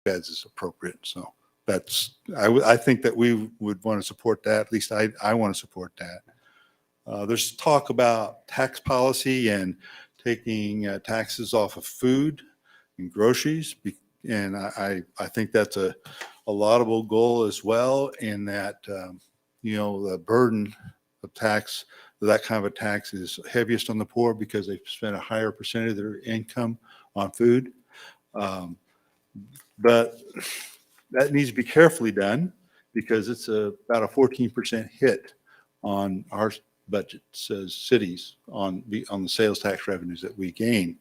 beds is appropriate. So I think that we would want to support that. At least I want to support that. There's talk about tax policy and taking taxes off of food and groceries. And I think that's a laudable goal as well, in that, the burden of tax, that kind of a tax is heaviest on the poor because they spend a higher percentage of their income on food. But that needs to be carefully done because it's about a 14% hit on our budgets as cities on the sales tax revenues that we gain.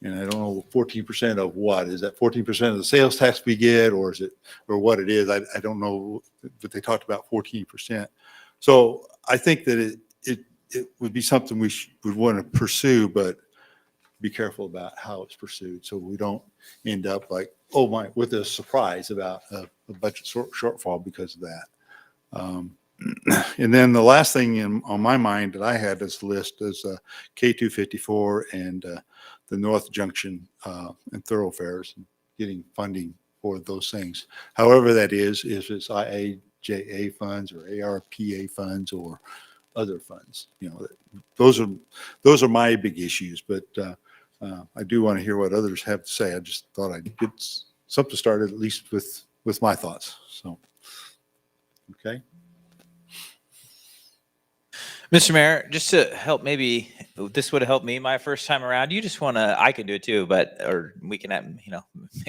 And I don't know, 14% of what? Is that 14% of the sales tax we get, or is it, or what it is? I don't know, but they talked about 14%. So I think that it would be something we would want to pursue, but be careful about how it's pursued, so we don't end up like, oh my, with a surprise about a budget shortfall because of that. And then the last thing on my mind that I had this list is K254 and the North Junction and thoroughfares, and getting funding for those things. However that is, if it's IAJA funds or ARPA funds or other funds, those are my big issues. But I do want to hear what others have to say. I just thought I'd get something started, at least with my thoughts. So, okay. Mr. Mayor, just to help, maybe this would have helped me my first time around. You just want to, I can do it too, or we can have,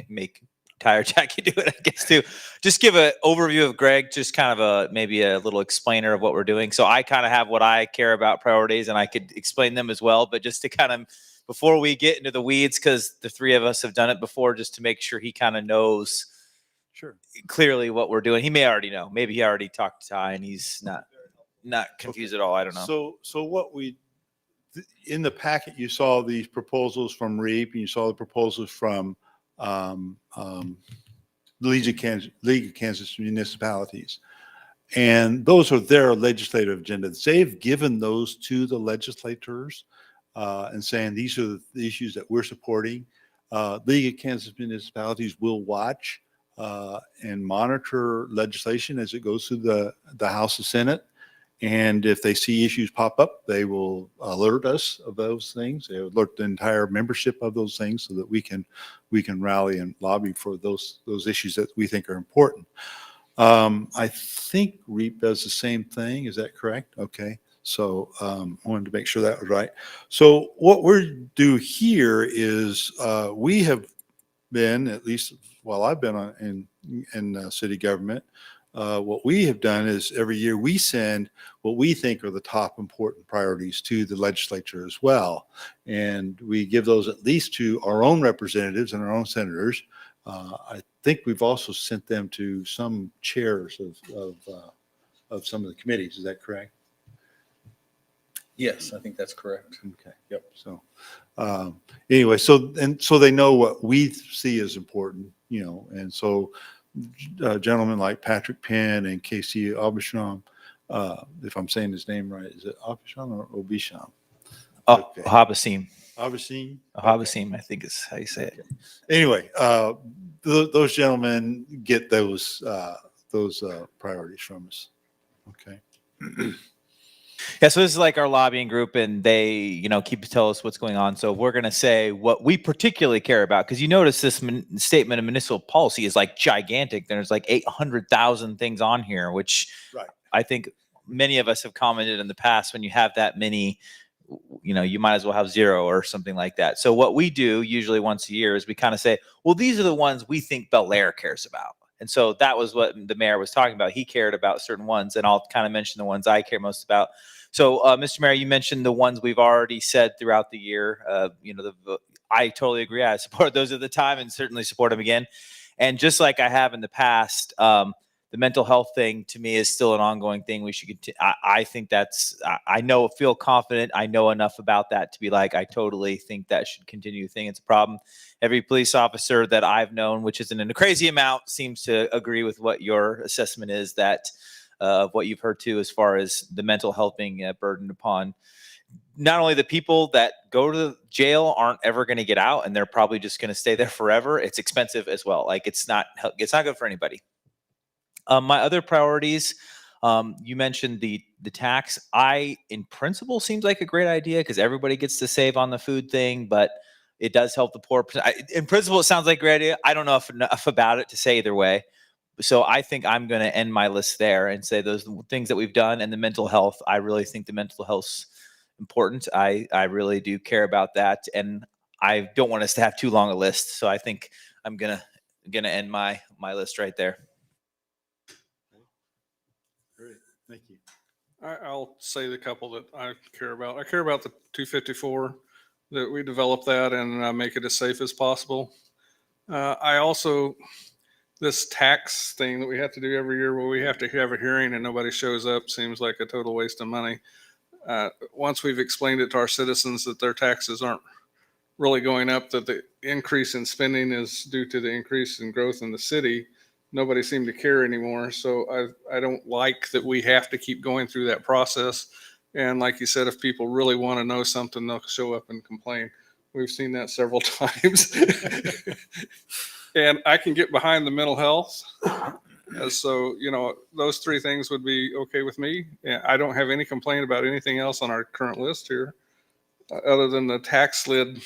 make Tire Jackie do it, I guess, too. Just give an overview of Greg, just kind of maybe a little explainer of what we're doing. So I kind of have what I care about priorities, and I could explain them as well. But just to kind of, before we get into the weeds, because the three of us have done it before, just to make sure he kind of knows clearly what we're doing. He may already know. Maybe he already talked to Ty and he's not confused at all. I don't know. So what in the packet, you saw these proposals from REAP, and you saw the proposals from League of Kansas Municipalities. And those are their legislative agendas. They've given those to the legislators and saying, these are the issues that we're supporting. League of Kansas Municipalities will watch and monitor legislation as it goes through the House and Senate. And if they see issues pop up, they will alert us of those things. They alert the entire membership of those things, so that we can rally and lobby for those issues that we think are important. I think REAP does the same thing. Is that correct? Okay. So I wanted to make sure that was right. So what we're do here is we have been, at least while I've been in city government, what we have done is every year we send what we think are the top important priorities to the legislature as well. And we give those at least to our own representatives and our own senators. I think we've also sent them to some chairs of some of the committees. Is that correct? Yes, I think that's correct. Okay. Yep. So anyway, so they know what we see as important, and so gentlemen like Patrick Penn and Casey Aubuchon, if I'm saying his name right, is it Aubuchon or Aubuchon? Okay. Habasim. Habasim? Habasim, I think is how you say it. Anyway, those gentlemen get those priorities from us. Okay. Yeah, so this is like our lobbying group, and they, keep to tell us what's going on. So we're going to say what we particularly care about, because you notice this statement of municipal policy is like gigantic. There's like 800,000 things on here, which I think many of us have commented in the past. When you have that many, you might as well have zero or something like that. So what we do usually once a year is we kind of say, well, these are the ones we think Bel Aire cares about. And so that was what the mayor was talking about. He cared about certain ones, and I'll kind of mention the ones I care most about. So, Mr. Mayor, you mentioned the ones we've already said throughout the year. I totally agree. I support those at the time and certainly support them again. And just like I have in the past, the mental health thing to me is still an ongoing thing. We should continue. I think feel confident. I know enough about that to be like, I totally think that should continue. Thing. It's a problem. Every police officer that I've known, which isn't in a crazy amount, seems to agree with what your assessment is, that of what you've heard too, as far as the mental health being burdened upon not only the people that go to the jail aren't ever going to get out, and they're probably just going to stay there forever. It's expensive as well. Like it's not good for anybody. My other priorities, you mentioned the tax. In principle, seems like a great idea because everybody gets to save on the food thing, but it does help the poor. In principle, it sounds like a great idea. I don't know enough about it to say either way. So I think I'm going to end my list there and say those things that we've done, and the mental health. I really think the mental health's important. I really do care about that, and I don't want us to have too long a list. So I think I'm gonna end my list right there. Great, thank you. I'll say the couple that I care about. I care about the 254, that we develop that and make it as safe as possible. I also, this tax thing that we have to do every year where we have to have a hearing and nobody shows up seems like a total waste of money. Once we've explained it to our citizens that their taxes aren't really going up, that the increase in spending is due to the increase in growth in the city, nobody seemed to care anymore. So I don't like that we have to keep going through that process. And like you said, if people really want to know something, they'll show up and complain. We've seen that several times. And I can get behind the mental health. So, those three things would be okay with me. I don't have any complaint about anything else on our current list here, other than the tax lid.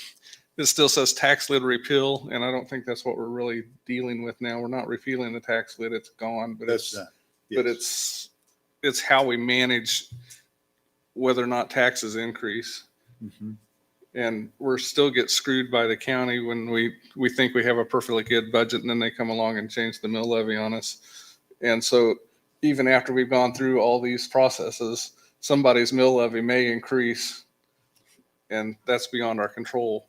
It still says tax lid repeal, and I don't think that's what we're really dealing with now. We're not repealing the tax lid; it's gone. But Yes. it's how we manage whether or not taxes increase. Mm-hmm. And we're still get screwed by the county when we think we have a perfectly good budget, and then they come along and change the mill levy on us. And so even after we've gone through all these processes, somebody's mill levy may increase, and that's beyond our control.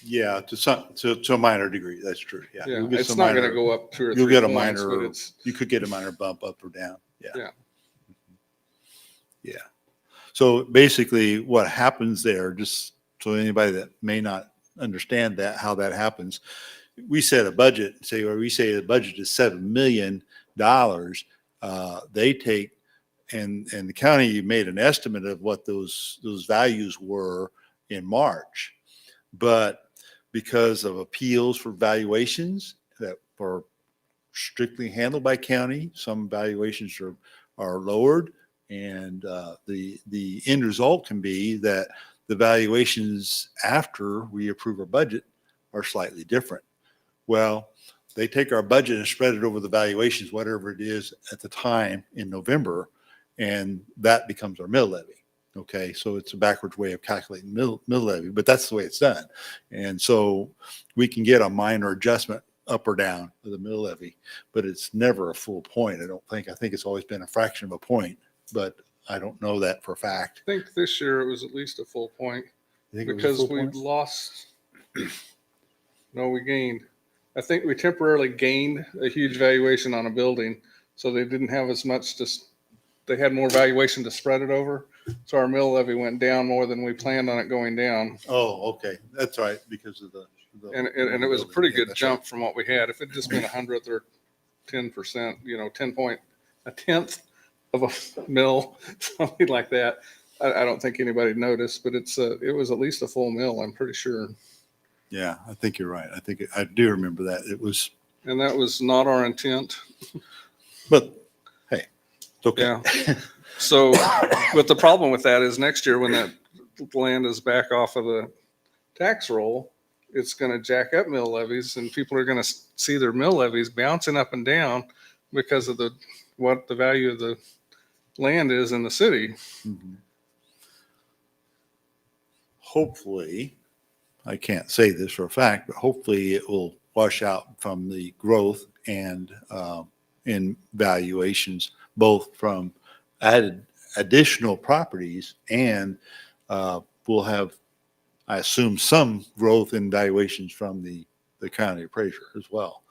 Yeah, to a minor degree, that's true. Yeah, Yeah, it's not going to go up 2 or 3 You'll get a points, minor. but You could get a minor bump up or down. Yeah. Yeah. Yeah. So basically, what happens there, just so anybody that may not understand that how that happens, we set a budget. We say the budget is $7 million. They take and the county made an estimate of what those values were in March, but because of appeals for valuations that are strictly handled by county, some valuations are lowered, and the end result can be that the valuations after we approve our budget are slightly different. Well, they take our budget and spread it over the valuations, whatever it is at the time in November, and that becomes our mill levy. Okay, so it's a backwards way of calculating mill levy, but that's the way it's done. And so we can get a minor adjustment up or down of the mill levy, but it's never a full point. I think it's always been a fraction of a point, but I don't know that for a fact. I think this year it was at least a full point because we lost. No, we gained. I think we temporarily gained a huge valuation on a building, so they didn't have as much they had more valuation to spread it over. So our mill levy went down more than we planned on it going down. Oh, okay. That's right. Because of and it was a pretty good jump from what we had. If it just been 100th or 10%, a tenth of a mill, something like that, I don't think anybody noticed, but it was at least a full mill, I'm pretty sure. Yeah, I think you're right. I do remember that. It was. And that was not our intent. But hey, it's okay. Yeah. So, but the problem with that is next year when that land is back off of the tax roll, it's going to jack up mill levies, and people are going to see their mill levies bouncing up and down because of what the value of the land is in the city. Mm-hmm. Hopefully, I can't say this for a fact, but hopefully it will wash out from the growth and in valuations, both from added additional properties, and we'll have, I assume, some growth in valuations from the county appraiser as well.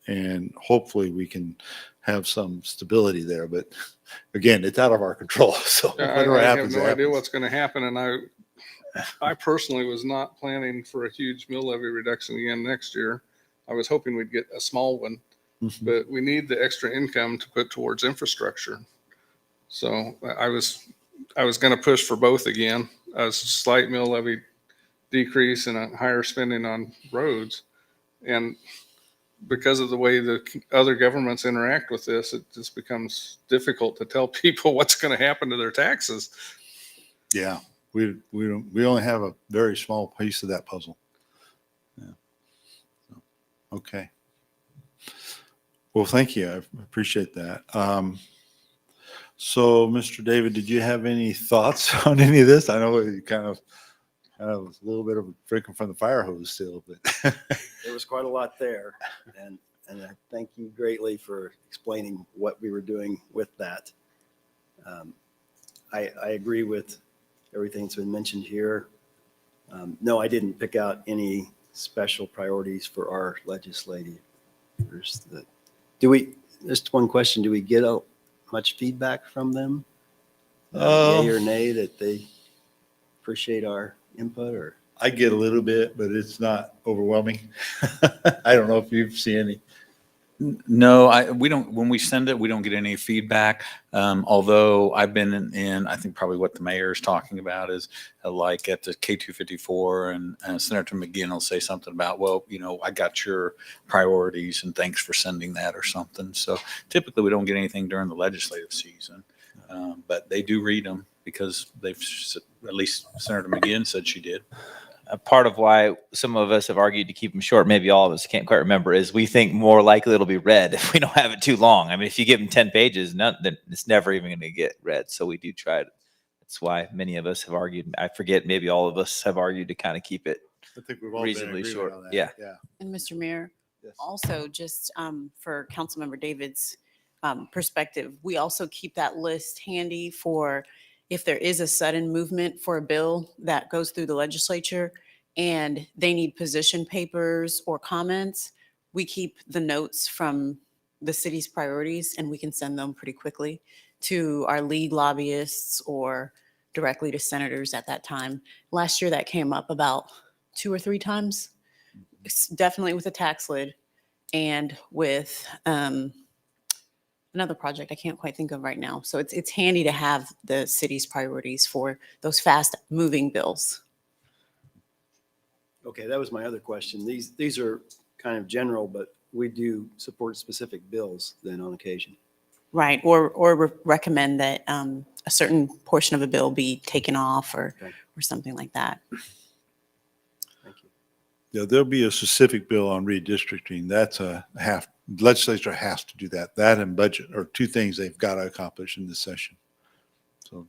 And hopefully we can have some stability there. But again, it's out of our control. So whatever happens, I have no idea what's going to happen. And I personally was not planning for a huge mill levy reduction again next year. I was hoping we'd get a small one, mm-hmm. but we need the extra income to put towards infrastructure. So I was I was going to push for both again, a slight mill levy decrease and a higher spending on roads. And because of the way the other governments interact with this, it just becomes difficult to tell people what's going to happen to their taxes. Yeah, we only have a very small piece of that puzzle. Yeah. Okay. Well, thank you. I appreciate that. So, Mr. David, did you have any thoughts on any of this? I know you kind of a little bit of drinking from the fire hose still, but There was quite a lot there, and I thank you greatly for explaining what we were doing with that. I agree with everything that's been mentioned here. No, I didn't pick out any special priorities for our legislators. Just one question, do we get much feedback from them? Yay or nay that they appreciate our input, or? I get a little bit, but it's not overwhelming. I don't know if you've seen any. No, we don't. When we send it, we don't get any feedback. Although I've been in, I think probably what the mayor is talking about is like at the K254, and Senator McGinn will say something about, well, I got your priorities and thanks for sending that or something. So typically we don't get anything during the legislative season, but they do read them because at least Senator McGinn said she did. Part of why some of us have argued to keep them short, maybe all of us can't quite remember, is we think more likely it'll be read if we don't have it too long. I mean, if you give them 10 pages, then it's never even going to get read. So we do try to. That's why many of us have argued. I forget, maybe all of us have argued to kind of keep it I think we've all reasonably been in short. agreement on that. Yeah. And Mr. Mayor, Yes. also just for Councilmember David's perspective, we also keep that list handy for if there is a sudden movement for a bill that goes through the legislature and they need position papers or comments, we keep the notes from the city's priorities and we can send them pretty quickly to our lead lobbyists or directly to senators at that time. Last year that came up about 2 or 3 times. It's definitely with a tax lid and with another project I can't quite think of right now. So it's handy to have the city's priorities for those fast moving bills. Okay, that was my other question. These are kind of general, but we do support specific bills then on occasion. Right, or recommend that a certain portion of a bill be taken off or something like that. Thank you. Yeah, there'll be a specific bill on redistricting. That's legislature has to do that. That and budget are 2 things they've got to accomplish in this session. So.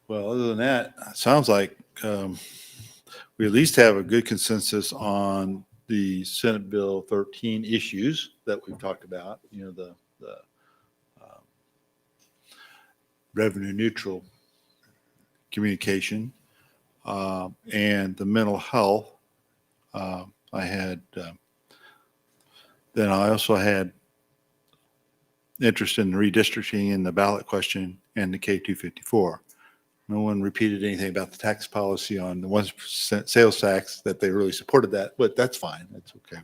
Well, other than that, it sounds like we at least have a good consensus on the Senate Bill 13 issues that we've talked about, the revenue neutral communication and the mental health. Then I also had interest in redistricting in the ballot question and the K254. No one repeated anything about the tax policy on the 1% sales tax, that they really supported that, but that's fine. That's okay.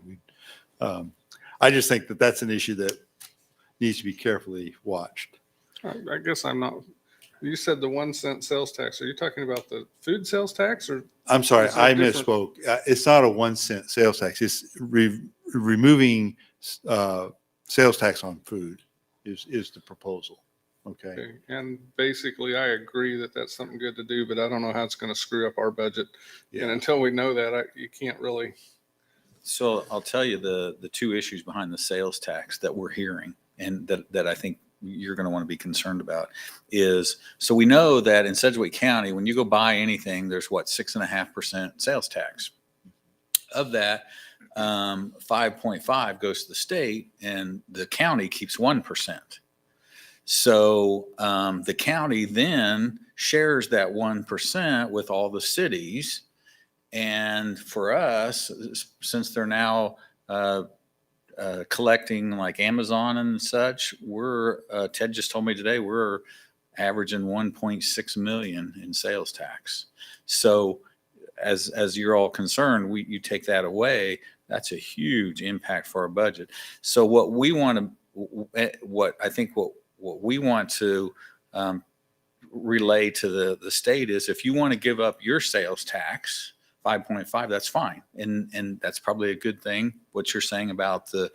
I just think that that's an issue that needs to be carefully watched. I guess I'm not. You said the 1 cent sales tax. Are you talking about the food sales tax, or? I'm sorry, Is that I different? misspoke. It's not a 1 cent sales tax. It's removing sales tax on food is the proposal. Okay. Okay. And basically, I agree that that's something good to do, but I don't know how it's going to screw up our budget. And until we know that, you can't really. So I'll tell you the 2 issues behind the sales tax that we're hearing, and that I think you're going to want to be concerned about is, so we know that in Sedgwick County, when you go buy anything, there's 6.5% sales tax. Of that, 5.5 goes to the state, and the county keeps 1%. So the county then shares that 1% with all the cities. And for us, since they're now collecting like Amazon and such, Ted just told me today, we're averaging 1.6 million in sales tax. So as you're all concerned, you take that away, that's a huge impact for our budget. So what we want to, what we want to relay to the state is, if you want to give up your sales tax, 5.5, that's fine. And that's probably a good thing, what you're saying about the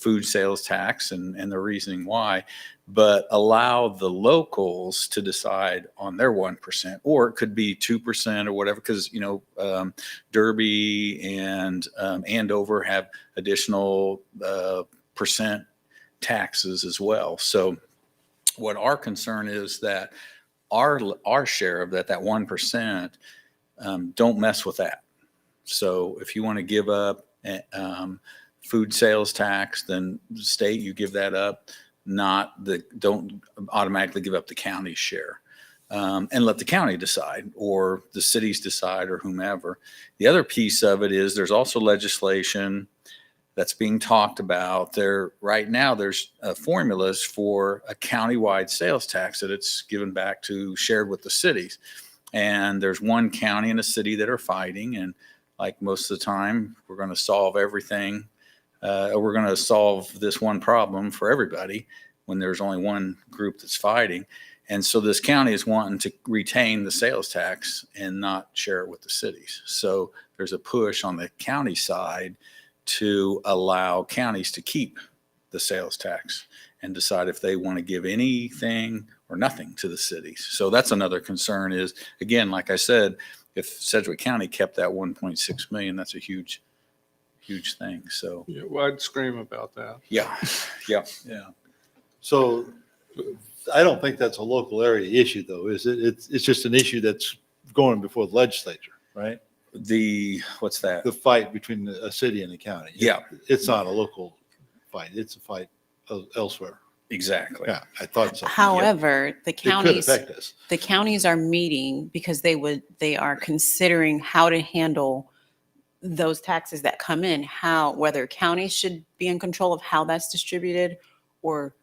food sales tax and the reasoning why, but allow the locals to decide on their 1%, or it could be 2% or whatever, because, Derby and Andover have additional percent taxes as well. So what our concern is that our share of that 1%, don't mess with that. So if you want to give up food sales tax, then the state, you give that up, don't automatically give up the county's share. And let the county decide, or the cities decide, or whomever. The other piece of it is, there's also legislation that's being talked about there right now. There's formulas for a countywide sales tax that it's given back to, shared with the cities. And there's one county and a city that are fighting. And like most of the time, we're going to solve everything. We're going to solve this one problem for everybody when there's only one group that's fighting. And so this county is wanting to retain the sales tax and not share it with the cities. So there's a push on the county side to allow counties to keep the sales tax and decide if they want to give anything or nothing to the cities. So that's another concern is, again, like I said, if Sedgwick County kept that 1.6 million, that's a huge thing. So Yeah, well, I'd scream about that. yeah. So I don't think that's a local area issue, though, is it? It's just an issue that's going before the legislature, right? What's that? The fight between a city and a county. Yeah. It's not a local fight. It's a fight elsewhere. Exactly. Yeah, I thought so. However, the It could counties, affect us. the counties are meeting because they are considering how to handle those taxes that come in, whether counties should be in control of how that's distributed, or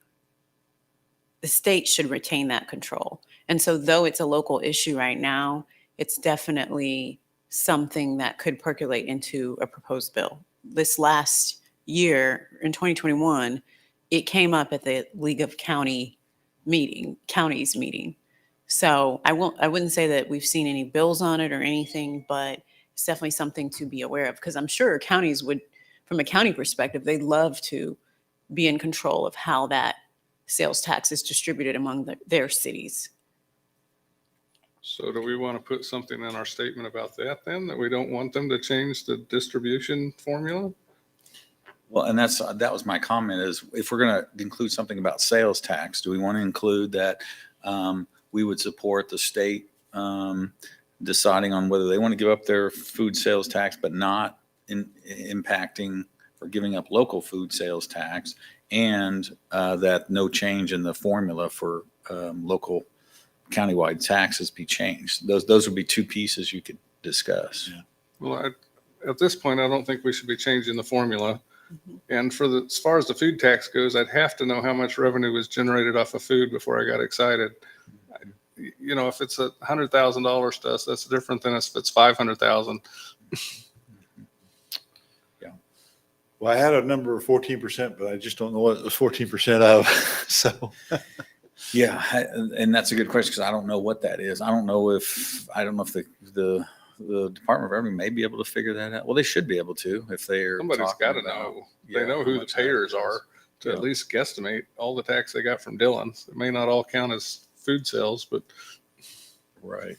the state should retain that control. And so though it's a local issue right now, it's definitely something that could percolate into a proposed bill. This last year, in 2021, it came up at the League of Counties meeting. So I wouldn't say that we've seen any bills on it or anything, but it's definitely something to be aware of, because I'm sure counties would, from a county perspective, they'd love to be in control of how that sales tax is distributed among their cities. So do we want to put something in our statement about that then, that we don't want them to change the distribution formula? Well, and that was my comment, is if we're going to include something about sales tax, do we want to include that we would support the state deciding on whether they want to give up their food sales tax, but not impacting or giving up local food sales tax, and that no change in the formula for local countywide taxes be changed. Those would be two pieces you could discuss. Yeah. Well, at this point, I don't think we should be changing the formula. Mhm. And as far as the food tax goes, I'd have to know how much revenue was generated off of food before I got excited. If it's $100,000 to us, that's different than if it's 500,000. Well, I had a number of 14%, but I just don't know what it was 14% of. So Yeah, and that's a good question, because I don't know what that is. I don't know if the Department of Revenue may be able to figure that out. Well, they should be able to, if they're Somebody's talking got to about- know. yeah, They know how who the much payers that is. are to Yeah. at least guesstimate all the tax they got from Dillon's. It may not all count as food sales, but Right.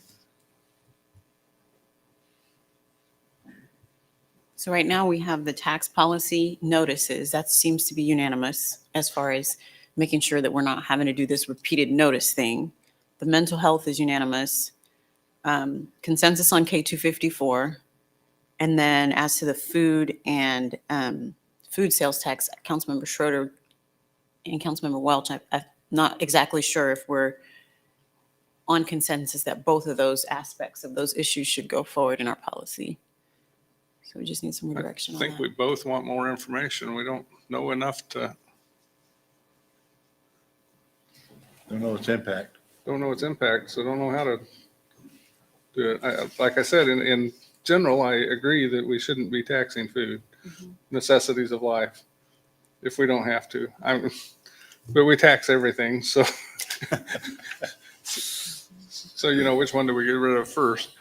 So right now we have the tax policy notices. That seems to be unanimous as far as making sure that we're not having to do this repeated notice thing. The mental health is unanimous. Consensus on K254. And then as to the food and food sales tax, Councilmember Schroeder and Councilmember Welch, I'm not exactly sure if we're on consensus that both of those aspects of those issues should go forward in our policy. So we just need some more I direction on think that. we both want more information. We don't know enough to, don't know its impact. don't know its impact, so don't know how to do it. Like I said, in general, I agree that we shouldn't be taxing food, necessities of life, if we don't have to. But we tax everything, so so which one do we get rid of first?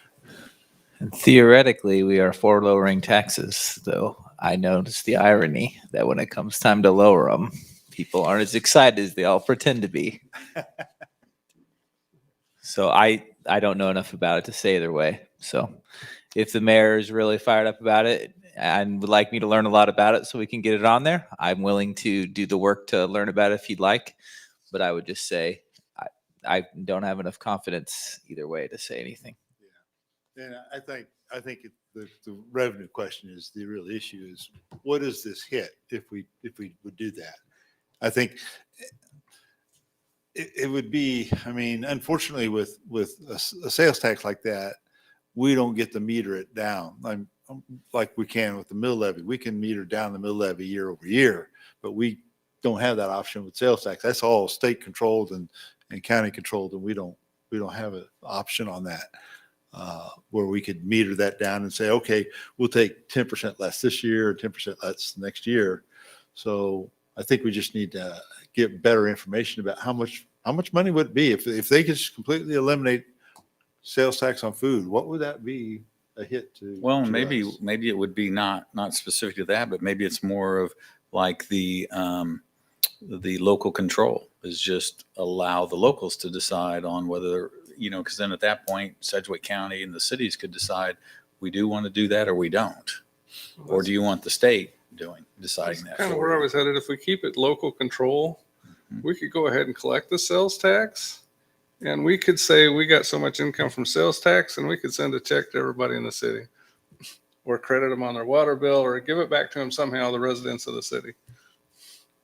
And theoretically, we are for lowering taxes, though I notice the irony that when it comes time to lower them, people aren't as excited as they all pretend to be. So I don't know enough about it to say either way. So if the mayor is really fired up about it and would like me to learn a lot about it so we can get it on there, I'm willing to do the work to learn about it if you'd like. But I would just say I don't have enough confidence either way to say anything. And I think the revenue question is the real issue is what does this hit if we would do that? I think it would be, I mean, unfortunately with a sales tax like that, we don't get to meter it down. Like we can with the mill levy. We can meter down the mill levy year over year, but we don't have that option with sales tax. That's all state controlled and county controlled, and we don't have an option on that. Where we could meter that down and say, okay, we'll take 10% less this year, 10% less next year. So I think we just need to get better information about how much money would it be if they could just completely eliminate sales tax on food. What would that be a hit to? Well, to maybe us? it would be not specific to that, but maybe it's more of like the local control is just allow the locals to decide on whether, because then at that point, Sedgwick County and the cities could decide we do want to do that or we don't. Or do you want the state deciding that? Kind of for where I you? was headed. If we keep it local control, we could go ahead and collect the sales tax, and we could say we got so much income from sales tax, and we could send a check to everybody in the city, or credit them on their water bill, or give it back to them somehow, the residents of the city.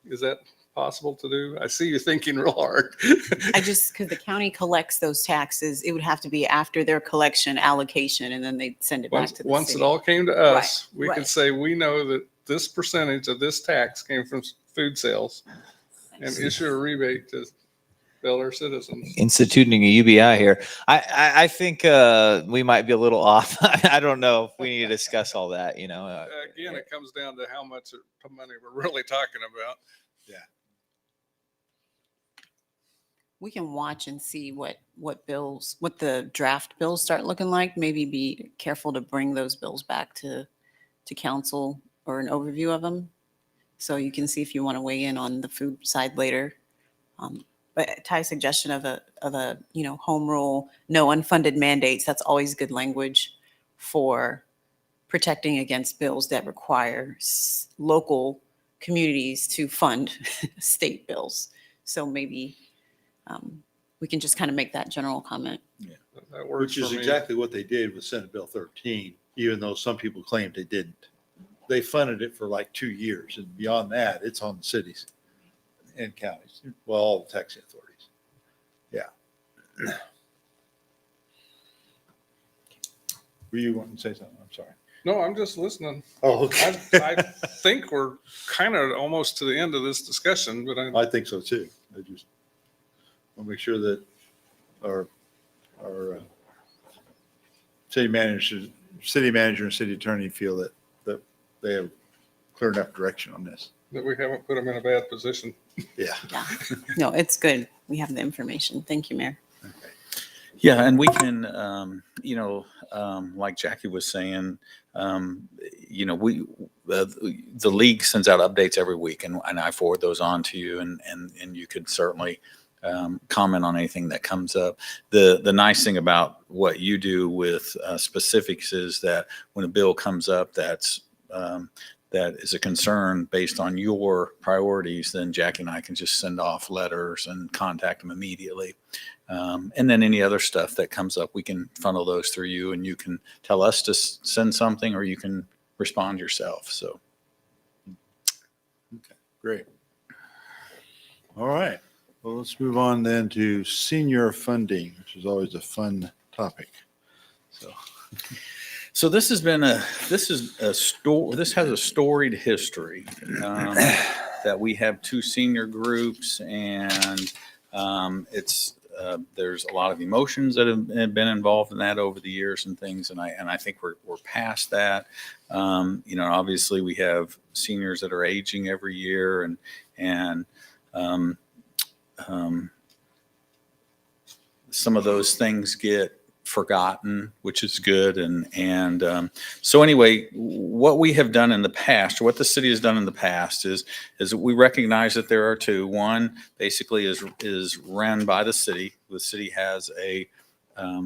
Is that possible to do? I see you thinking real hard. Because the county collects those taxes, it would have to be after their collection allocation, and then they send it back to the Once city. it all came to us, Right, we could right. say we know that this percentage of this tax came from food sales, and issue a rebate to Bel Aire citizens. Instituting a UBI here. I think we might be a little off. I don't know if we need to discuss all that, Again, it comes down to how much money we're really talking about. We can watch and see what the draft bills start looking like. Maybe be careful to bring those bills back to council or an overview of them. So you can see if you want to weigh in on the food side later. But Ty's suggestion of a home rule, no unfunded mandates, that's always good language for protecting against bills that require local communities to fund state bills. So maybe we can just kind of make that general comment. That works Which is for me. exactly what they did with Senate Bill 13, even though some people claimed they didn't. They funded it for like 2 years, and beyond that, it's on the cities and counties, well, all the taxing authorities. Yeah. Were you wanting to say something? I'm sorry. No, I'm just listening. Oh, okay. I think we're kind of almost to the end of this discussion, but I think so too. I just want to make sure that our city manager and city attorney feel that they have clear enough direction on this. that we haven't put them in a bad position. Yeah. Yeah. No, it's good. We have the information. Thank you, Mayor. Yeah, and we can, like Jackie was saying, the league sends out updates every week, and I forward those on to you, and you could certainly comment on anything that comes up. The nice thing about what you do with specifics is that when a bill comes up that is a concern based on your priorities, then Jackie and I can just send off letters and contact them immediately. And then any other stuff that comes up, we can funnel those through you, and you can tell us to send something, or you can respond yourself. So. Okay, great. All right. Well, let's move on then to senior funding, which is always a fun topic. So this has a storied history that we have two senior groups, and it's there's a lot of emotions that have been involved in that over the years and things. And I think we're past that. Obviously we have seniors that are aging every year, and some of those things get forgotten, which is good. So anyway, what we have done in the past, or what the city has done in the past, is that we recognize that there are two. One basically is run by the city. The city has a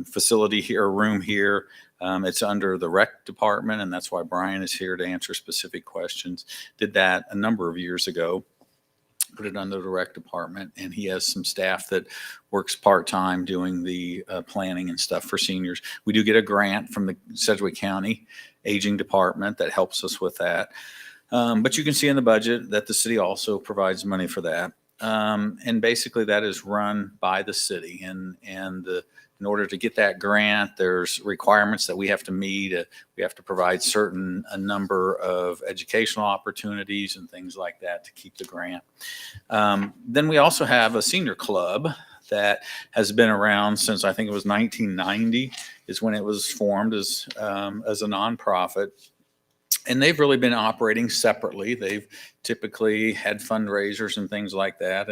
facility here, a room here. It's under the rec department, and that's why Brian is here to answer specific questions. Did that a number of years ago. Put it under the rec department, and he has some staff that works part-time doing the planning and stuff for seniors. We do get a grant from the Sedgwick County Aging Department that helps us with that. But you can see in the budget that the city also provides money for that. And basically that is run by the city, and in order to get that grant, there's requirements that we have to meet. We have to provide a number of educational opportunities and things like that to keep the grant. Then we also have a senior club that has been around since, I think it was 1990 is when it was formed as a nonprofit. And they've really been operating separately. They've typically had fundraisers and things like that.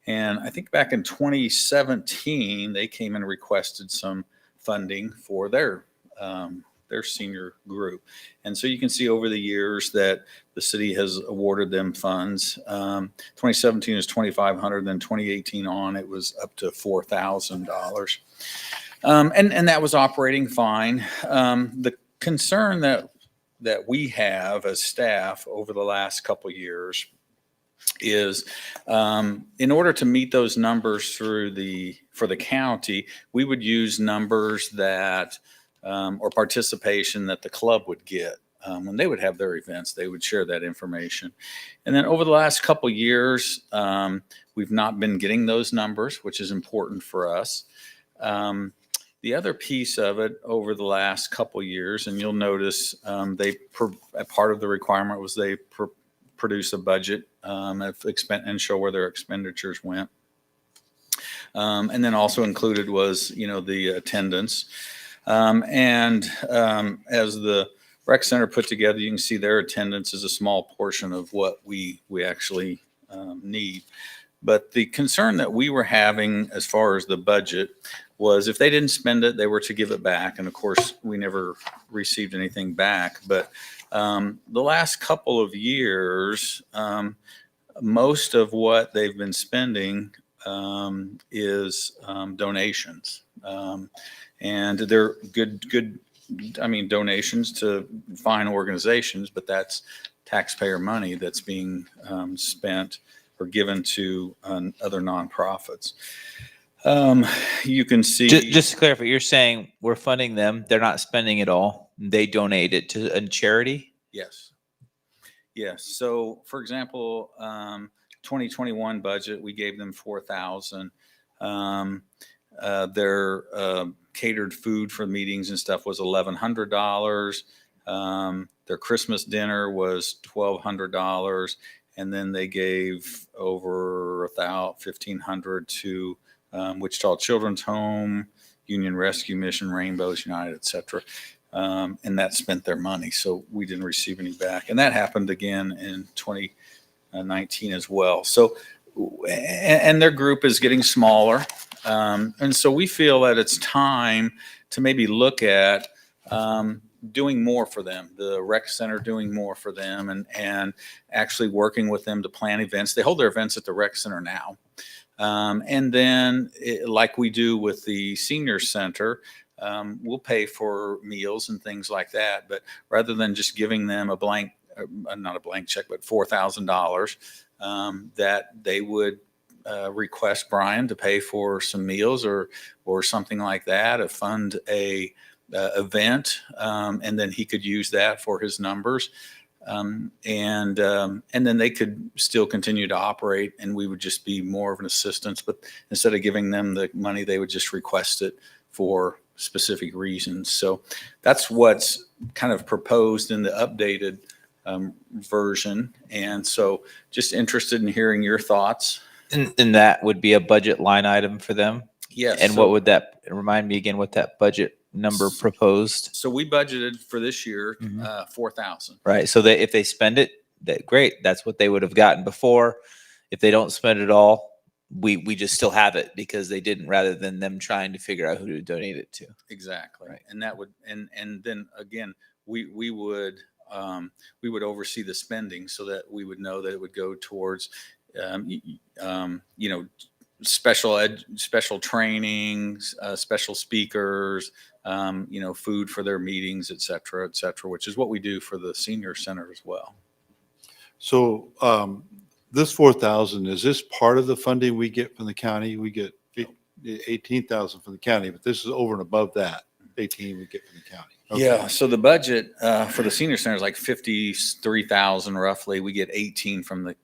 And I think back in 2017, they came and requested some funding for their senior group. And so you can see over the years that the city has awarded them funds. 2017 is $2,500, then 2018 on, it was up to $4,000. And that was operating fine. The concern that we have as staff over the last couple of years is in order to meet those numbers for the county, we would use numbers that or participation that the club would get. When they would have their events, they would share that information. And then over the last couple of years, we've not been getting those numbers, which is important for us. The other piece of it over the last couple of years, and you'll notice part of the requirement was they produce a budget and show where their expenditures went. And then also included was, the attendance. As the rec center put together, you can see their attendance is a small portion of what we actually need. But the concern that we were having as far as the budget was if they didn't spend it, they were to give it back. And of course, we never received anything back. But the last couple of years, most of what they've been spending is donations. And they're good, donations to fine organizations, but that's taxpayer money that's being spent or given to other nonprofits. You can see. Just to clarify, you're saying we're funding them. They're not spending it all. They donate it to a charity? Yes. Yes. So for example, 2021 budget, we gave them $4,000. Their catered food for meetings and stuff was $1,100. Their Christmas dinner was $1,200. And then they gave over $1,500 to Wichita Children's Home, Union Rescue Mission, Rainbows United, etc. And that spent their money. So we didn't receive any back. And that happened again in 2019 as well. So, and their group is getting smaller. And so we feel that it's time to maybe look at doing more for them, the rec center doing more for them, and actually working with them to plan events. They hold their events at the rec center now. And then like we do with the senior center, we'll pay for meals and things like that. But rather than just giving them a blank, not a blank check, but $4,000, that they would request Brian to pay for some meals or something like that, to fund a event, and then he could use that for his numbers. And then they could still continue to operate, and we would just be more of an assistance. But instead of giving them the money, they would just request it for specific reasons. So that's what's kind of proposed in the updated version. And so just interested in hearing your thoughts. And that would be a budget line item for them? Yes. And so- what would that, remind me again what that budget number proposed? So we budgeted for this year, Mhm. 4,000. Right. So if they spend it, that great. That's what they would have gotten before. If they don't spend it all, we just still have it because they didn't, rather than them trying to figure out who to donate it to. Exactly. Right. And that would, and then again, we would oversee the spending so that we would know that it would go towards, you know, special trainings, special speakers, you know, food for their meetings, et cetera, which is what we do for the senior center as well. So this 4,000, is this part of the funding we get from the county? We get 18,000 from the county, but this is over and above that 18 we get from the county. Okay. Yeah. So the budget for the senior center is like 53,000 roughly. We get 18 from the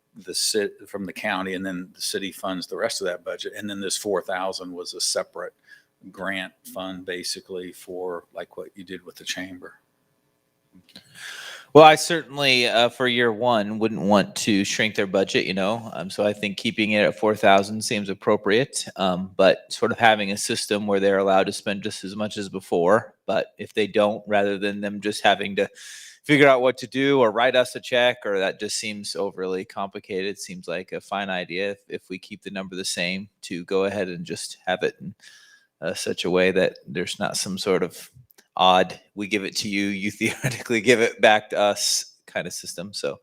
county, and then the city funds the rest of that budget. And then this 4,000 was a separate grant fund, basically, for like what you did with the chamber. Well, I certainly, for year one, wouldn't want to shrink their budget, you know. So I think keeping it at 4,000 seems appropriate. But sort of having a system where they're allowed to spend just as much as before. But if they don't, rather than them just having to figure out what to do or write us a check, or that just seems overly complicated. Seems like a fine idea if we keep the number the same, to go ahead and just have it in such a way that there's not some sort of odd, we give it to you, you theoretically give it back to us kind of system. So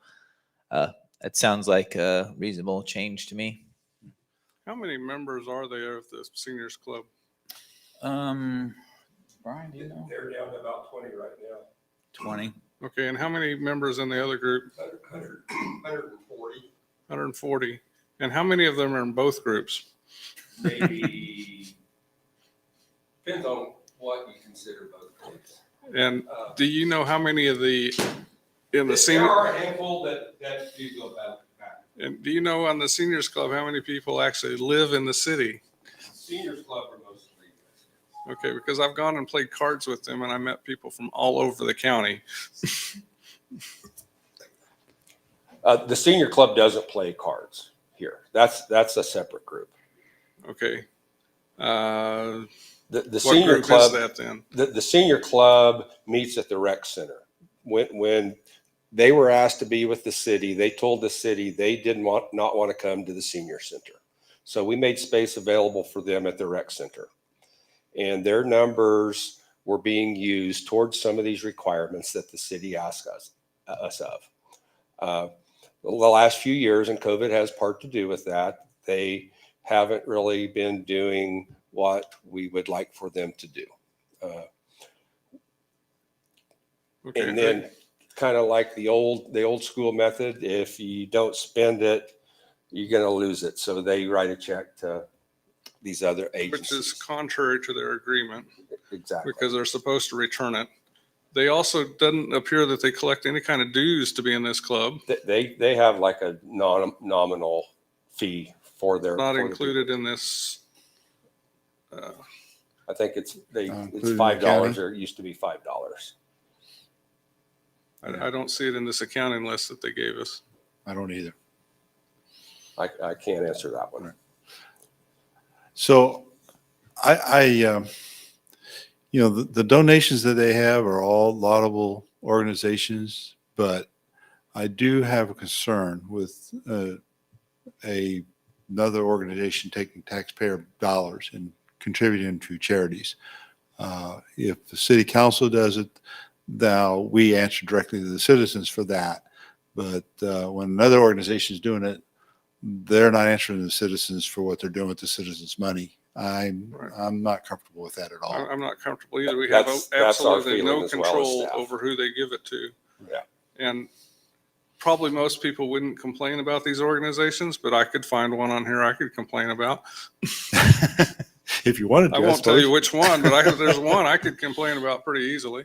that sounds like a reasonable change to me. How many members are there of the seniors club? Brian, do you know? They're down to about 20 right now. 20. Okay, and how many members in the other group? 140. 140. And how many of them are in both groups? Maybe depends on what you consider both groups. And do you know how many of the in the There senior? are a handful that do go back. And do you know on the seniors club how many people actually live in the city? Seniors club are mostly. Okay, because I've gone and played cards with them, and I met people from all over the county. The senior club doesn't play cards here. That's a separate group. Okay. The What senior group club. is that then? The senior club meets at the rec center. When they were asked to be with the city, they told the city they didn't not want to come to the senior center. So we made space available for them at the rec center. And their numbers were being used towards some of these requirements that the city asked us of. The last few years, and COVID has part to do with that, they haven't really been doing what we would like for them to do. Okay. And then kind of like the old school method, if you don't spend it, you're going to lose it. So they write a check to these other agencies. Which is contrary to their agreement, Exactly. because they're supposed to return it. They also doesn't appear that they collect any kind of dues to be in this club. They have like a nominal fee for their. Not for the- included in this. I think it's included it's in the $5 county? or it used to be $5. I don't see it in this accounting list that they gave us. I don't either. I can't answer that one. So you know, the donations that they have are all laudable organizations, but I do have a concern with another organization taking taxpayer dollars and contributing to charities. If the city council does it, now we answer directly to the citizens for that. But when another organization is doing it, they're not answering the citizens for what they're doing with the citizens' money. I'm not comfortable with that at all. I'm not comfortable either. We have That's our absolutely feeling no as well as control staff. over who they give it to. Yeah. And probably most people wouldn't complain about these organizations, but I could find one on here I could complain about. If you wanted to, I won't tell suppose. you which one, but there's one I could complain about pretty easily.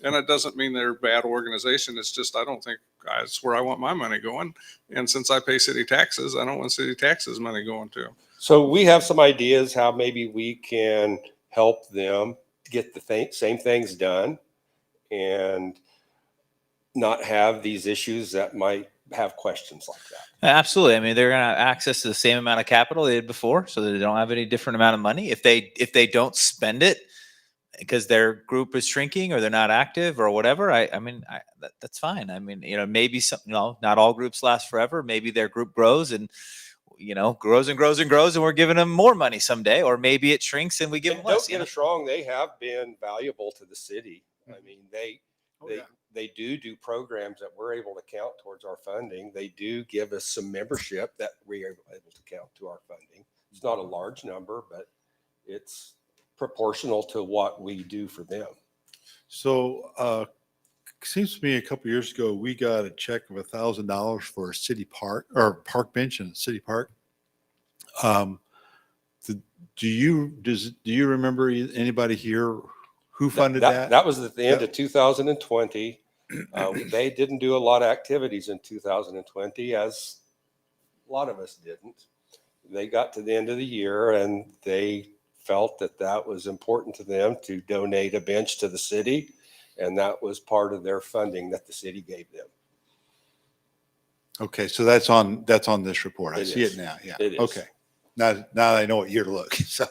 And it doesn't mean they're a bad organization. It's just, I don't think that's where I want my money going. And since I pay city taxes, I don't want city taxes money going to them. So we have some ideas how maybe we can help them get the same things done and not have these issues that might have questions like that. Absolutely. I mean, they're going to have access to the same amount of capital they did before, so they don't have any different amount of money. If they don't spend it because their group is shrinking or they're not active or whatever, that's fine. I mean, maybe some, not all groups last forever. Maybe their group grows and grows and grows and grows, and we're giving them more money someday, or maybe it shrinks and we give them And less. don't get us wrong, they have been valuable to the city. I mean, they do programs that we're able to count towards our funding. They do give us some membership that we are able to count to our funding. It's not a large number, but it's proportional to what we do for them. So, seems to me a couple years ago, we got a check of $1,000 for a city park or park bench in a city park. Do you remember anybody here who funded that? That was at the end of 2020. They didn't do a lot of activities in 2020, as a lot of us didn't. They got to the end of the year and they felt that was important to them to donate a bench to the city. And that was part of their funding that the city gave them. Okay, so that's on this report. I It see is. it now. Yeah. It is. Okay. Now I know what year to look. So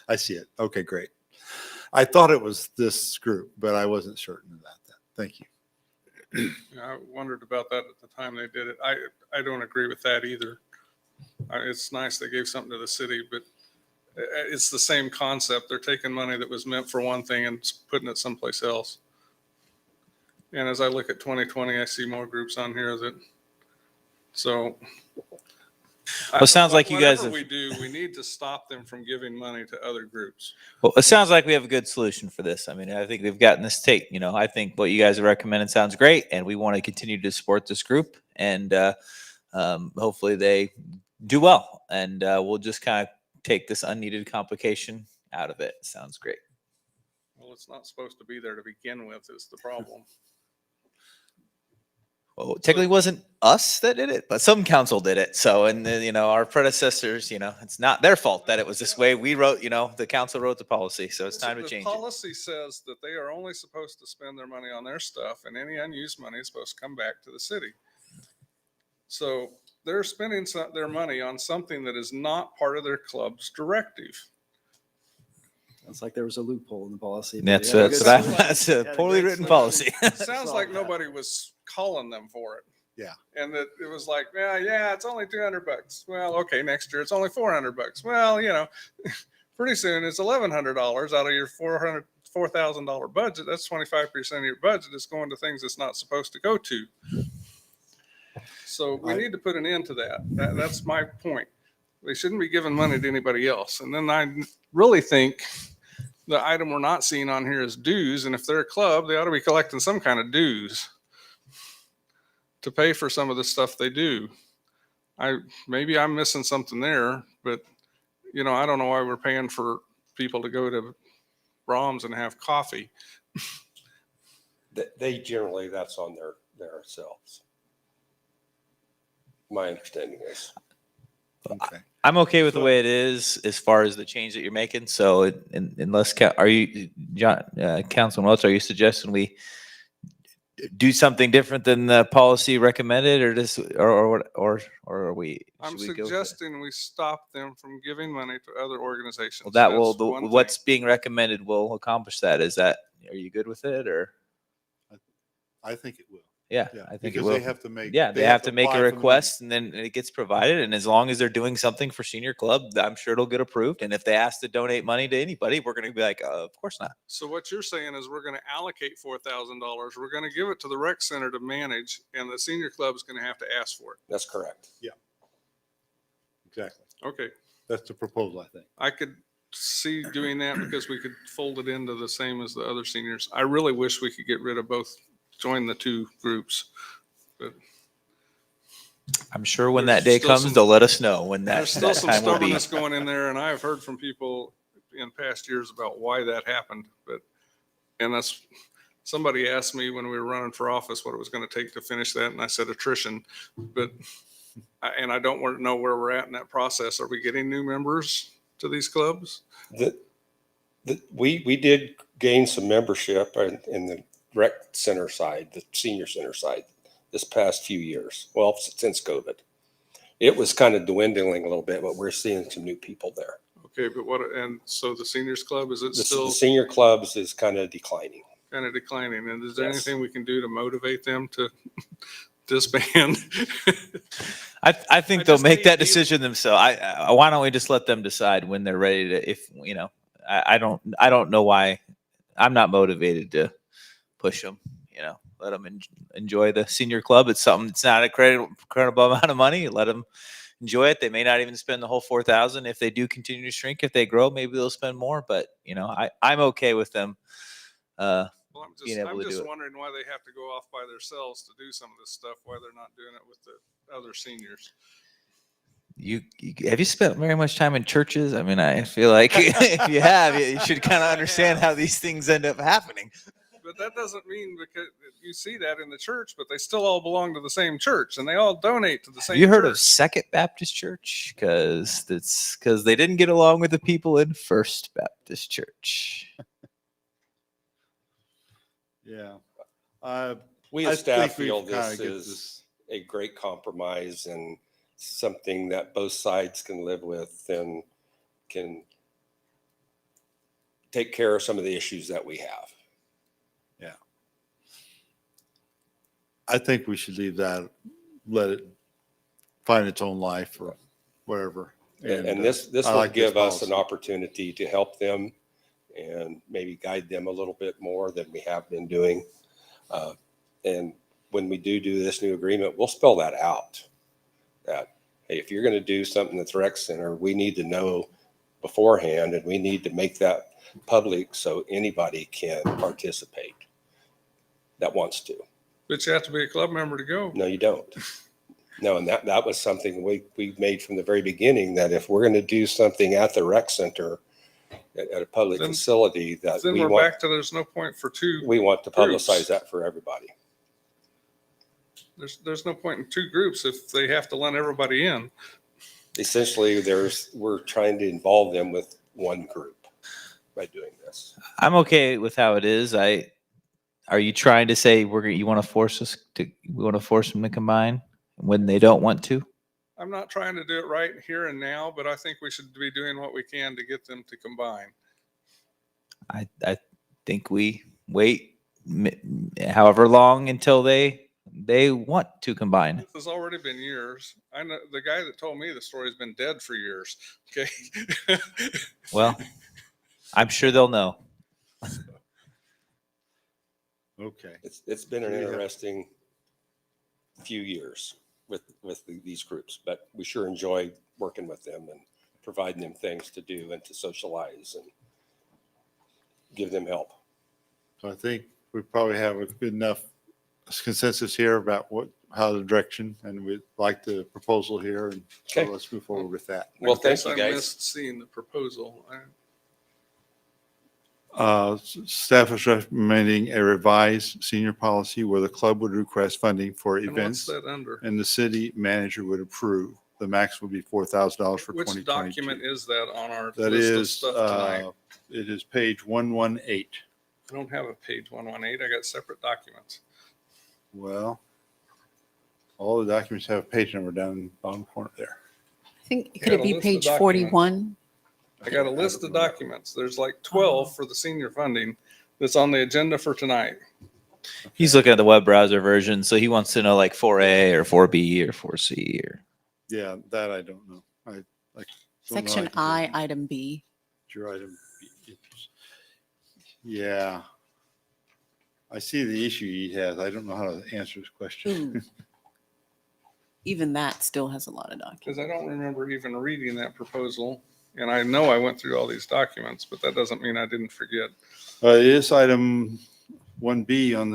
I see it. Okay, great. I thought it was this group, but I wasn't certain about that. Thank you. I wondered about that at the time they did it. I don't agree with that either. It's nice they gave something to the city, but it's the same concept. They're taking money that was meant for one thing and putting it someplace else. And as I look at 2020, I see more groups on here so. Well, it sounds like you guys Whatever have- we do, we need to stop them from giving money to other groups. Well, it sounds like we have a good solution for this. I mean, I think we've gotten this take. I think what you guys are recommending sounds great, and we want to continue to support this group, and hopefully they do well. And we'll just kind of take this unneeded complication out of it. Sounds great. Well, it's not supposed to be there to begin with is the problem. Well, technically, it wasn't us that did it, but some council did it. So, and then, our predecessors, it's not their fault that it was this way. We wrote, the council wrote the policy, so it's time to change The it. policy says that they are only supposed to spend their money on their stuff, and any unused money is supposed to come back to the city. So they're spending their money on something that is not part of their club's directive. It's like there was a loophole in the policy. but That's we had a good solution. that's a Had a poorly good written solution. policy. It sounds Solve like that. nobody was calling them for it. Yeah. And that it was like, yeah, it's only $200. Well, okay, next year it's only $400. Well, pretty soon it's $1,100 out of your $4,000 budget. That's 25% of your budget is going to things it's not supposed to go to. So we need to put an end to that. That's my point. They shouldn't be giving money to anybody else. And then I really think the item we're not seeing on here is dues. And if they're a club, they ought to be collecting some kind of dues to pay for some of the stuff they do. Maybe I'm missing something there, but I don't know why we're paying for people to go to Brahms and have coffee. They generally, that's on their selves. My understanding is. Okay. I'm okay with the way it is as far as the change that you're making. So, unless are you, John, Councilman Welch, are you suggesting we do something different than the policy recommended, or this, or are we? I'm should we go with it? suggesting we stop them from giving money to other organizations. Well, that will. That's one thing. What's being recommended will accomplish that. Is that? Are you good with it, or? I think it will. Yeah, Yeah. I think because it will. they have to make. Yeah, they have to make apply a for the money. request, and then it gets provided. And as long as they're doing something for senior club, I'm sure it'll get approved. And if they ask to donate money to anybody, we're going to be like, of course not. So what you're saying is we're going to allocate $4,000. We're going to give it to the rec center to manage, and the senior club is going to have to ask for it. That's correct. Exactly. Okay. That's the proposal, I think. I could see doing that because we could fold it into the same as the other seniors. I really wish we could get rid of both, join the two groups. But I'm sure when There's that day still comes, some- they'll let us know when there's that, still that some time will be. stubbornness going in there, and I've heard from people in past years about why that happened. And that's, somebody asked me when we were running for office what it was going to take to finish that, and I said attrition. But I don't want to know where we're at in that process. Are we getting new members to these clubs? We did gain some membership in the rec center side, the senior center side this past few years. Well, since COVID. It was kind of dwindling a little bit, but we're seeing some new people there. Okay, but and so the seniors club, is it The still senior clubs is kind of declining. kind of declining? And is there Yes. anything we can do to motivate them to disband? I think I they'll just make hate that dealing- decision themselves. Why don't we just let them decide when they're ready to? If I don't know why. I'm not motivated to push them. Let them enjoy the senior club. It's something. It's not a credible amount of money. Let them enjoy it. They may not even spend the whole 4,000. If they do continue to shrink, if they grow, maybe they'll spend more. But I'm okay with them. Well, being able I'm to do just it. wondering why they have to go off by themselves to do some of this stuff, why they're not doing it with the other seniors. You have you spent very much time in churches? I mean, I feel like if you have, you should kind of understand how these things end up happening. But that doesn't mean, because you see that in the church, but they still all belong to the same church and they all donate to the same Have you heard of church. Second Baptist Church? Because they didn't get along with the people in First Baptist Church. Yeah. We I as staff think we feel kinda this get is this- a great compromise and something that both sides can live with and can take care of some of the issues that we have. I think we should leave that, let it find its own life or whatever. And this I will like this give us an policy. opportunity to help them and maybe guide them a little bit more than we have been doing. And when we do this new agreement, we'll spell that out. That, hey, if you're going to do something that's rec center, we need to know beforehand and we need to make that public so anybody can participate that wants to. But you have to be a club member to go. No, you don't. No, and that was something we made from the very beginning, that if we're going to do something at the rec center, at a public Then- facility, that Then we we're want, back to there's no point for two. we want to groups. publicize that for everybody. There's no point in two groups if they have to let everybody in. Essentially, we're trying to involve them with one group by doing this. I'm okay with how it is. Are you trying to say you want to force we want to force them to combine when they don't want to? I'm not trying to do it right here and now, but I think we should be doing what we can to get them to combine. I think we wait however long until they want to combine. This has already been years. I know the guy that told me the story has been dead for years. Okay. Well, I'm sure they'll know. Okay. It's been an Yeah. interesting few years with these groups, but we sure enjoy working with them and providing them things to do and to socialize and give them help. So I think we probably have a good enough consensus here about how the direction, and we like the proposal here. And so Okay. let's move forward with that. Well, I guess thank you, I guys. missed seeing the proposal. Staff is recommending a revised senior policy where the club would request funding for And what's events that under? and the city manager would approve. The max would be $4,000 for Which 2022. document is that on our That list of is, stuff tonight? it is page 118. I don't have a page 118. I got separate documents. Well, all the documents have a page number down in the bottom corner there. I think, You could got it a be list of page documents. 41? I got a list of documents. There's like 12 for the senior funding that's on the agenda for tonight. He's looking at the web browser version, so he wants to know like 4A or 4B or 4C or. Yeah, that I don't know. I don't know. Section I, item B. Your item. Yeah. I see the issue he has. I don't know how to answer his question. Ooh. Even that still has a lot of documents. Because I don't remember even reading that proposal. And I know I went through all these documents, but that doesn't mean I didn't forget. It is item 1B on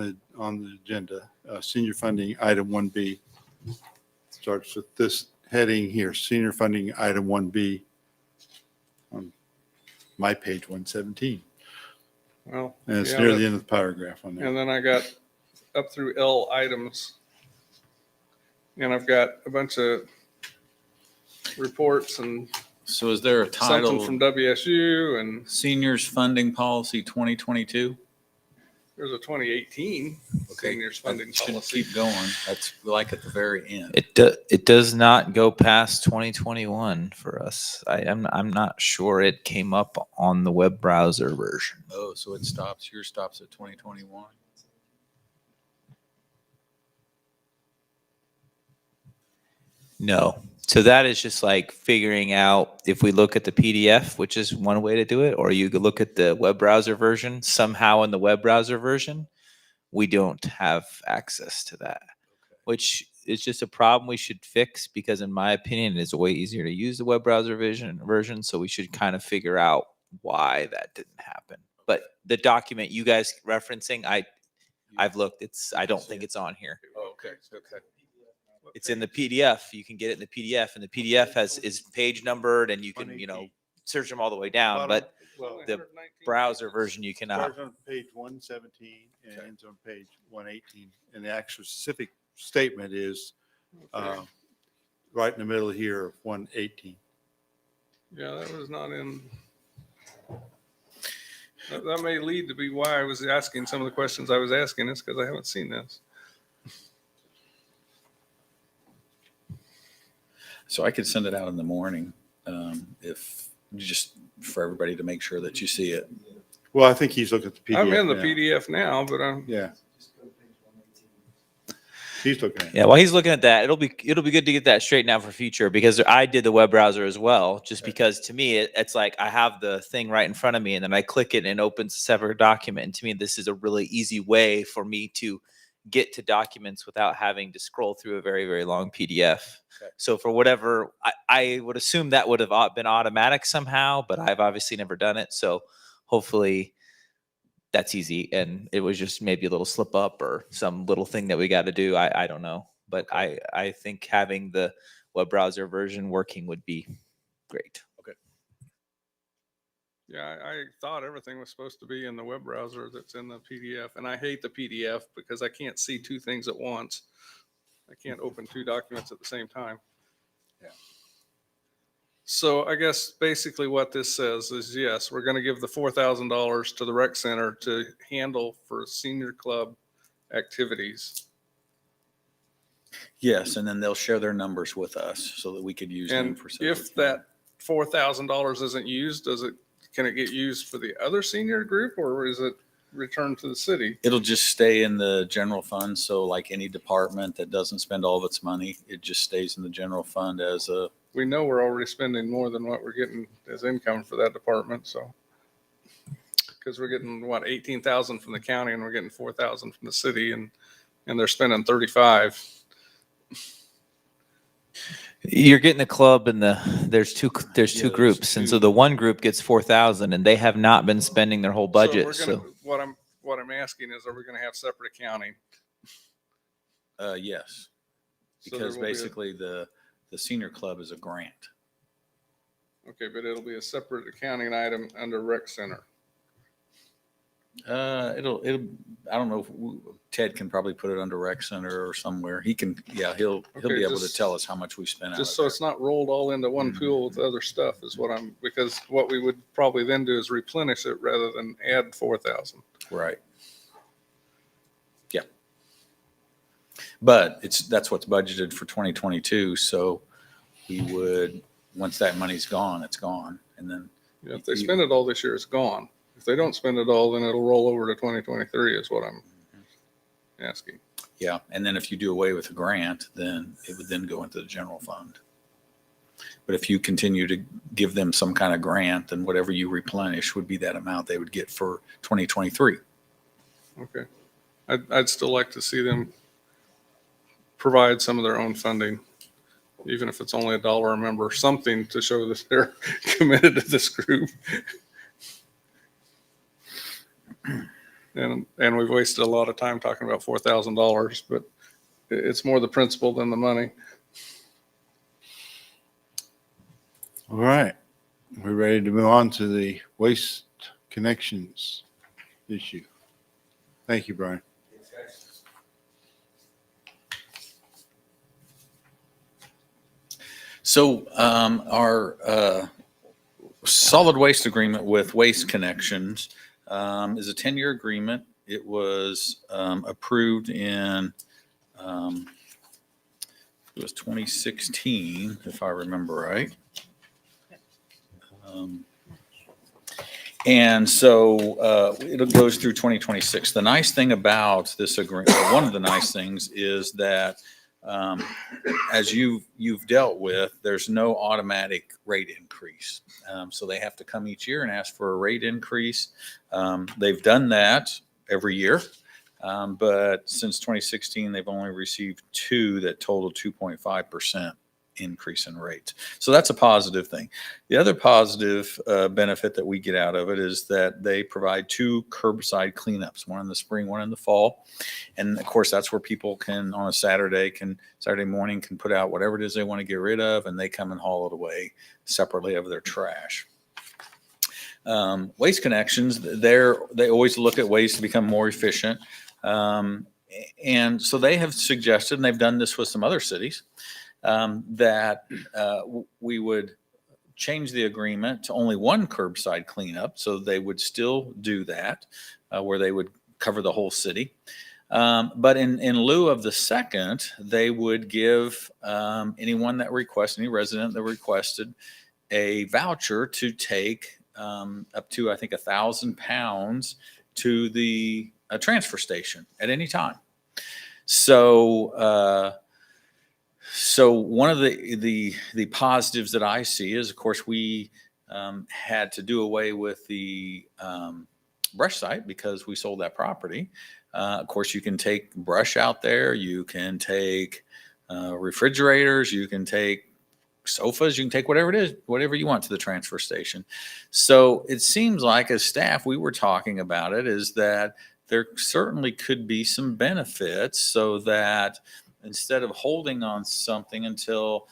the agenda, senior funding, item 1B. Starts with this heading here, senior funding, item 1B. On my page 117. Well, And it's yeah, near that- the end of the paragraph on there. And then I got up through L items. And I've got a bunch of reports and So is there a something from title, WSU and Seniors Funding Policy 2022? There's a 2018 Okay. senior spending Shouldn't policy. keep going. That's like at the very end. It does not go past 2021 for us. I'm not sure it came up on the web browser version. Oh, so it stops, yours stops at 2021? No. So that is just like figuring out if we look at the PDF, which is one way to do it, or you could look at the web browser version. Somehow in the web browser version, we don't have access to that, which is just a problem we should fix because in my opinion, it is way easier to use the web browser version. So we should kind of figure out why that didn't happen. But the document you guys referencing, I've looked, I don't think it's on here. Oh, okay, okay. It's in the PDF. You can get it in the PDF, and the PDF is page numbered, and you can 118. search them all the way down. But Well, the browser version you cannot. starts on page 117 and ends on page 118. And the actual specific statement is right in the middle here of 118. Yeah, that was not in. That may lead to be why I was asking some of the questions I was asking. Is because I haven't seen this. So I could send it out in the morning, if just for everybody to make sure that you see it. Well, I think he's looking at the PDF. I'm in the now. PDF now, but I'm. Yeah. He's looking at it. Yeah, while he's looking at that, it'll be good to get that straightened out for future because I did the web browser as well. Just because to me it's like I have the thing right in front of me and then I click it and it opens a separate document. And to me, this is a really easy way for me to get to documents without having to scroll through a very, very long PDF. Okay. So for whatever, I would assume that would have been automatic somehow, but I've obviously never done it. So hopefully that's easy. And it was just maybe a little slip up or some little thing that we got to do. I don't know. But I think having the web browser version working would be great. Yeah, I thought everything was supposed to be in the web browser that's in the PDF. And I hate the PDF because I can't see two things at once. I can't open two documents at the same time. Yeah. So I guess basically what this says is, yes, we're going to give the $4,000 to the rec center to handle for senior club activities. Yes, and then they'll share their numbers with us so that we could use them And for. if that $4,000 isn't used, can it get used for the other senior group or is it returned to the city? It'll just stay in the general fund. So like any department that doesn't spend all of its money, it just stays in the general fund as a. We know we're already spending more than what we're getting as income for that department. So, because we're getting 18,000 from the county and we're getting 4,000 from the city and they're spending 35. You're getting the club and there's two groups. And so the one group gets 4,000 and they have not been spending their whole budget. So what I'm asking is, are we going to have separate accounting? Yes, So there because will be basically the senior club is a grant. Okay, but it'll be a separate accounting item under rec center. It'll, I don't know if Ted can probably put it under rec center or somewhere. He can, yeah, he'll Okay, be able to just- tell us how much we spent out Just of so there. it's not rolled all into one pool with other stuff is because what we would probably then do is replenish it rather than add 4,000. Right. Yeah. But that's what's budgeted for 2022. So we would, once that money's gone, it's gone. And then, Yeah, if they spend it all this year, it's gone. If they don't spend it all, then it'll roll over to 2023 is what I'm asking. yeah. And then if you do away with the grant, then it would then go into the general fund. But if you continue to give them some kind of grant, then whatever you replenish would be that amount they would get for 2023. Okay. I'd still like to see them provide some of their own funding, even if it's only $1 a member, something to show that they're committed to this group. And we've wasted a lot of time talking about $4,000, but it's more the principle than the money. All right. We're ready to move on to the waste connections issue. Thank you, Brian. So our solid waste agreement with Waste Connections is a 10-year agreement. it was approved in it was 2016, if I remember right. And so it goes through 2026. The nice thing about this agreement, one of the nice things is that as you've dealt with, there's no automatic rate increase. So they have to come each year and ask for a rate increase. They've done that every year. But since 2016, they've only received 2 that total 2.5% increase in rates. So that's a positive thing. The other positive benefit that we get out of it is that they provide 2 curbside cleanups, one in the spring, one in the fall. And of course, that's where people can, on a Saturday morning, can put out whatever it is they want to get rid of, and they come and haul it away separately of their trash. Waste Connections, they always look at ways to become more efficient. And so they have suggested, and they've done this with some other cities, that we would change the agreement to only 1 curbside cleanup. So they would still do that, where they would cover the whole city. But in lieu of the second, they would give anyone that requested, any resident that requested, a voucher to take up to, I think, 1,000 pounds to the transfer station at any time. So, so one of the positives that I see is, of course, we had to do away with the brush site because we sold that property. Of course, you can take brush out there. You can take refrigerators. You can take sofas. You can take whatever it is, whatever you want to the transfer station. So it seems like, as staff, we were talking about it, is that there certainly could be some benefits, so that instead of holding on something until,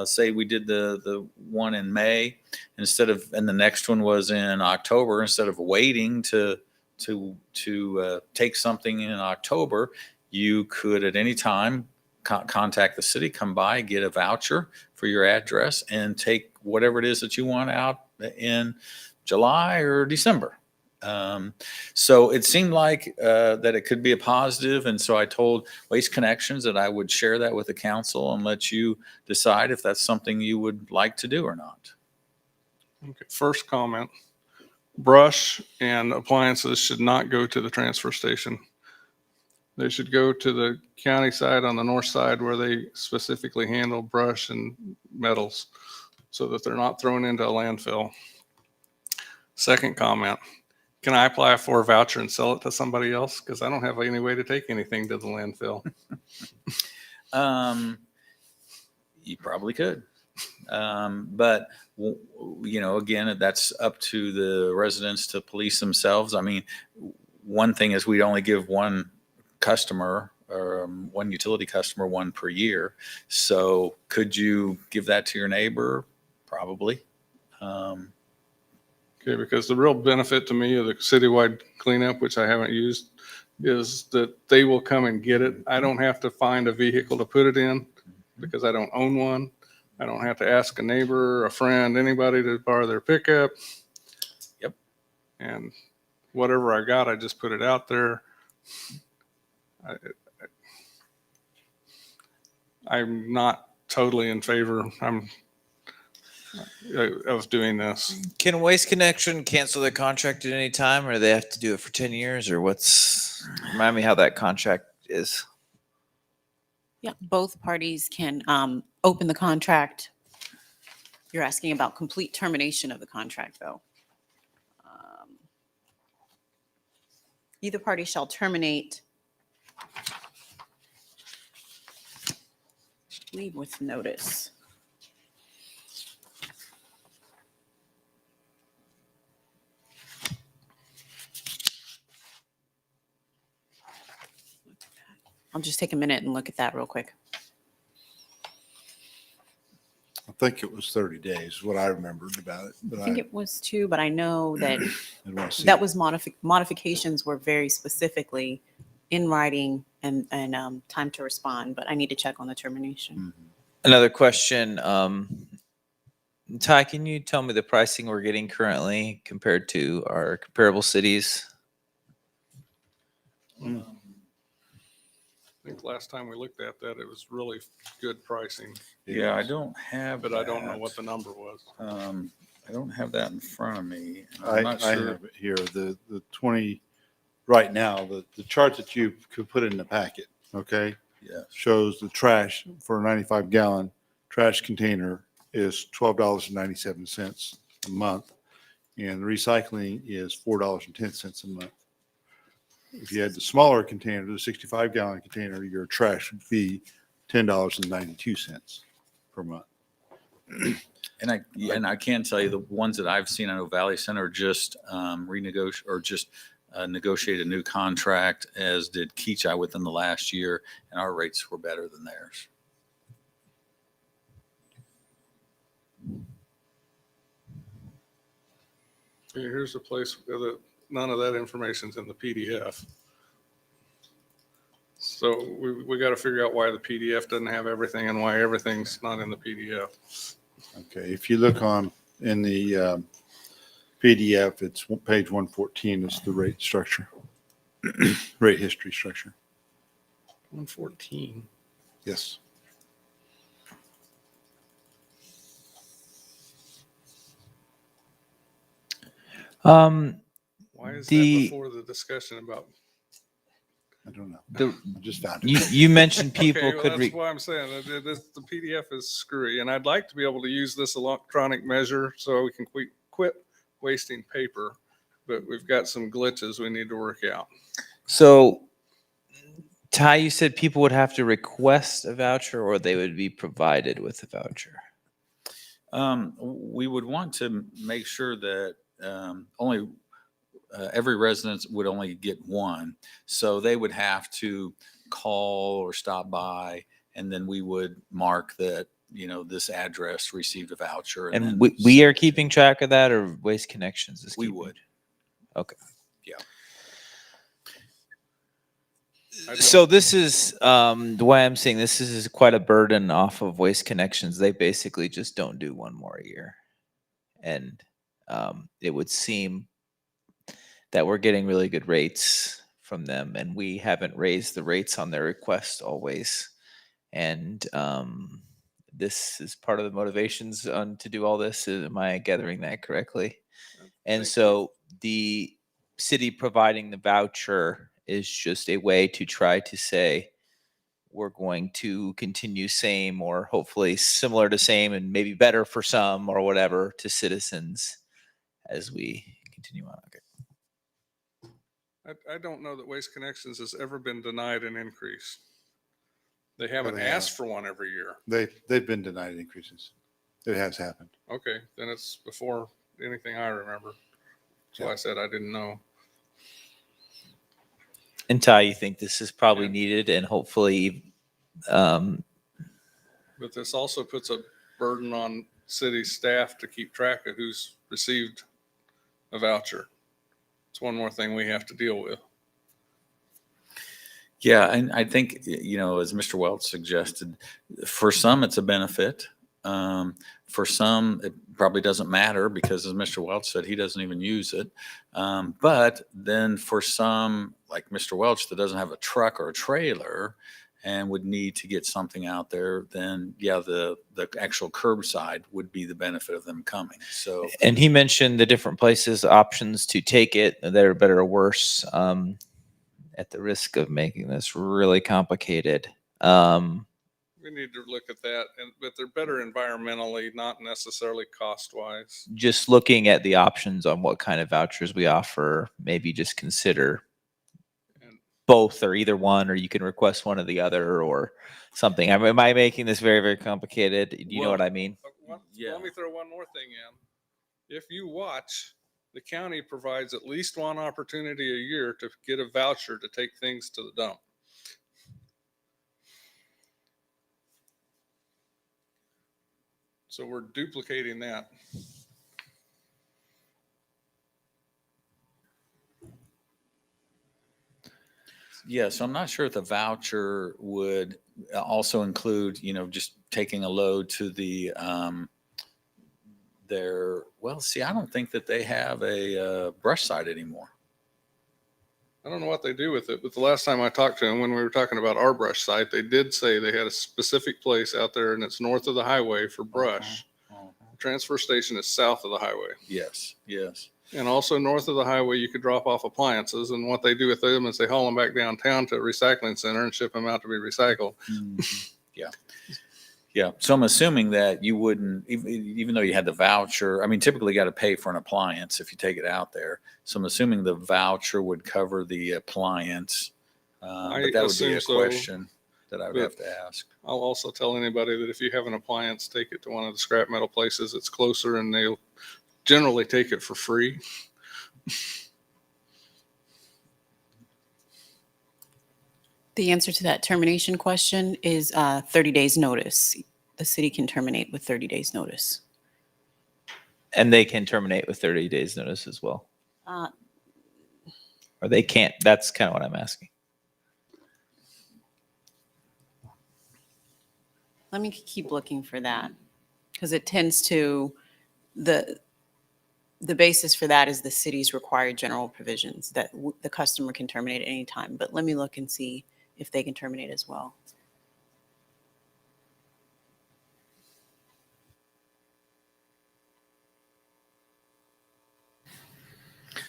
say, we did the one in May, and the next one was in October, instead of waiting to take something in October, you could at any time contact the city, come by, get a voucher for your address, and take whatever it is that you want out in July or December. So it seemed like that it could be a positive. And so I told Waste Connections that I would share that with the council and let you decide if that's something you would like to do or not. Okay, first comment, brush and appliances should not go to the transfer station. They should go to the county side on the north side, where they specifically handle brush and metals, so that they're not thrown into a landfill. Second comment, can I apply for a voucher and sell it to somebody else? Because I don't have any way to take anything to the landfill. You probably could. But, you know, again, that's up to the residents to police themselves. I mean, one thing is, we'd only give one customer, or one utility customer, 1 per year. So could you give that to your neighbor? Probably. Okay, because the real benefit to me of the citywide cleanup, which I haven't used, is that they will come and get it. I don't have to find a vehicle to put it in because I don't own one. I don't have to ask a neighbor, a friend, anybody to borrow their pickup. Yep. And whatever I got, I just put it out there. I'm not totally in favor of doing this. Can Waste Connection cancel their contract at any time, or do they have to do it for 10 years, or remind me how that contract is? Yeah, both parties can open the contract. You're asking about complete termination of the contract, though. Either party shall terminate, leave with notice. I'll just take a minute and look at that real quick. I think it was 30 days, what I remembered about it. But I think it was 2, but I know that I'd want to see that it. was modifications were very specifically in writing and time to respond, but I need to check on the termination. Another question. Ty, can you tell me the pricing we're getting currently compared to our comparable cities? I think last time we looked at that, it was really good pricing, Yeah, I don't have but I don't know that. what the number was. I don't have that in front of me. and I I'm not sure. have it here, the 20, right now, the chart that you could put in the packet, okay, Yes. shows the trash for a 95-gallon trash container is $12.97 a month, and the recycling is $4.10 a month. If you had the smaller container, the 65-gallon container, your trash would be $10.92 per month. And I can tell you the ones that I've seen, I know Valley Center just renegotiate or just negotiated a new contract, as did Keachai within the last year, and our rates were better than theirs. Here's a place that none of that information's in the PDF. So we got to figure out why the PDF doesn't have everything and why everything's not in the PDF. Okay, if you look in the PDF, it's page 114 is the rate structure, rate history structure. 114. Yes. Why is The- that before the discussion about? I don't know. The, I just found it. you mentioned people Okay, well, could that's why I'm saying that the PDF is screwy, and I'd like to be able to use this electronic measure so we can quit wasting paper, but we've got some glitches we need to work out. So, Ty, you said people would have to request a voucher or they would be provided with a voucher. We would want to make sure that only every resident would only get one. So they would have to call or stop by, and then we would mark that, this address received a voucher. And then we are keeping track of that, or Waste Connections is We keeping? would. Okay. Yeah. So this is the way I'm seeing this is quite a burden off of Waste Connections. They basically just don't do one more a year, and it would seem that we're getting really good rates from them, and we haven't raised the rates on their request always. And this is part of the motivations to do all this. Am I gathering that correctly? And so the city providing the voucher is just a way to try to say we're going to continue same or hopefully similar to same and maybe better for some or whatever to citizens as we continue on. Okay. I don't know that Waste Connections has ever been denied an increase. They haven't they asked have. for one every year. They've been denied increases. It has happened. Okay, then it's before anything I remember. So I said I didn't know. And Ty, you think this is probably Yeah. needed and hopefully But this also puts a burden on city staff to keep track of who's received a voucher. It's one more thing we have to deal with. Yeah, and I think, as Mr. Welch suggested, for some it's a benefit. For some, it probably doesn't matter because, as Mr. Welch said, he doesn't even use it. But then for some, like Mr. Welch, that doesn't have a truck or a trailer and would need to get something out there, then yeah, the actual curbside would be the benefit of them coming. So, and he mentioned the different places, options to take it that are better or worse. At the risk of making this really complicated. We need to look at that, but they're better environmentally, not necessarily cost-wise. Just looking at the options on what kind of vouchers we offer, maybe just consider And both or either one, or you can request one or the other or something. Am I making this very, very complicated? Do you know what I mean? Let me throw one more thing in. If you watch, the county provides at least one opportunity a year to get a voucher to take things to the dump. So we're duplicating that. yeah, so I'm not sure if the voucher would also include, just taking a load to the, I don't think that they have a brush site anymore. I don't know what they do with it, but the last time I talked to them, when we were talking about our brush site, they did say they had a specific place out there and it's north of the highway for brush. The transfer station is south of the highway. Yes, yes. And also north of the highway, you could drop off appliances. And what they do with them is they haul them back downtown to a recycling center and ship them out to be recycled. Yeah. Yeah. So I'm assuming that you wouldn't, even though you had the voucher, I mean, typically you got to pay for an appliance if you take it out there. So I'm assuming the voucher would cover the appliance. But that would be a so, question that I would but have to ask. I'll also tell anybody that if you have an appliance, take it to one of the scrap metal places. It's closer and they'll generally take it for free. The answer to that termination question is 30 days notice. The city can terminate with 30 days notice. And they can terminate with 30 days notice as well. Uh, Or they can't. That's kind of what I'm asking. Let me keep looking for that because it tends to, the basis for that is the city's required general provisions that the customer can terminate at any time. But let me look and see if they can terminate as well.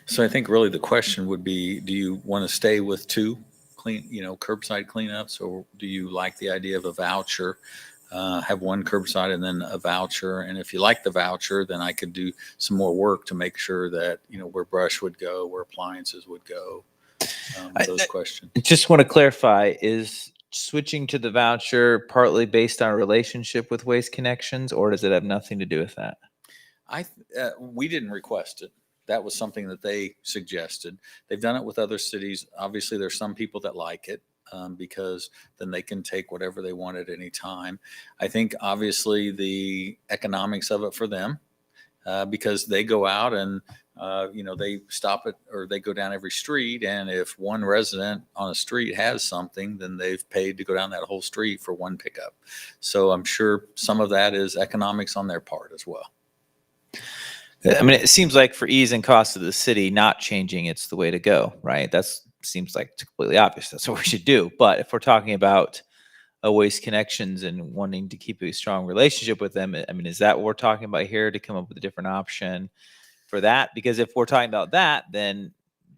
So I think really the question would be, do you want to stay with two curbside cleanups, or do you like the idea of a voucher? Have one curbside and then a voucher. And if you like the voucher, then I could do some more work to make sure that, where brush would go, where appliances would go. Those questions. I just want to clarify, is switching to the voucher partly based on a relationship with Waste Connections, or does it have nothing to do with that? We didn't request it. That was something that they suggested. They've done it with other cities. Obviously, there's some people that like it because then they can take whatever they want at any time. I think obviously the economics of it for them, because they go out and they stop it, or they go down every street. And if one resident on a street has something, then they've paid to go down that whole street for one pickup. So I'm sure some of that is economics on their part as well. I mean, it seems like for ease and cost of the city, not changing it's the way to go, right? That seems like it's completely obvious. That's what we should do. But if we're talking about a Waste Connections and wanting to keep a strong relationship with them, I mean, is that what we're talking about here, to come up with a different option for that? Because if we're talking about that, then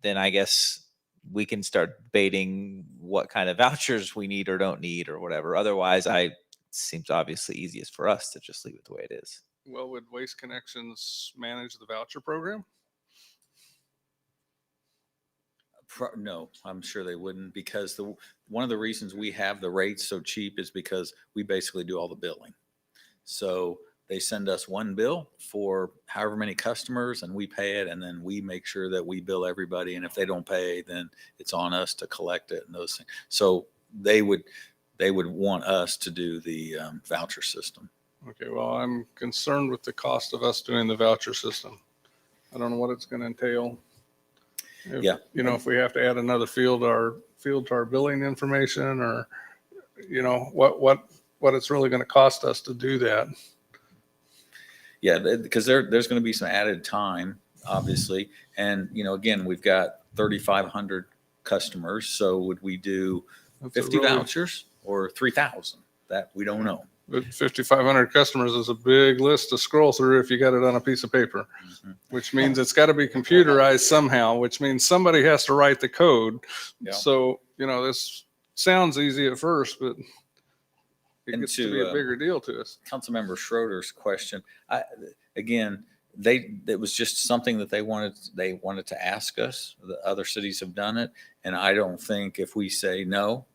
I guess we can start debating what kind of vouchers we need or don't need or whatever. Otherwise, it seems obviously easiest for us to just leave it the way it is. Well, would Waste Connections manage the voucher program? No, I'm sure they wouldn't, because one of the reasons we have the rates so cheap is because we basically do all the billing. So they send us one bill for however many customers and we pay it, and then we make sure that we bill everybody. And if they don't pay, then it's on us to collect it and those things. So they would want us to do the voucher system. Okay, well, I'm concerned with the cost of us doing the voucher system. I don't know what it's going to entail. If we have to add another field to our billing information, or, what it's really going to cost us to do that. Yeah, because there's going to be some added time, obviously. And, again, we've got 3,500 customers. So would we do 50 vouchers or 3,000? That we don't know. But 5,500 customers is a big list to scroll through if you got it on a piece of paper, which means it's got to be computerized somehow, which means somebody has to write the code. Yeah. So, this sounds easy at first, but it gets to be a bigger deal to us. Councilmember Schroeder's question, it was just something that they wanted to ask us. The other cities have done it. And I don't think if we say no,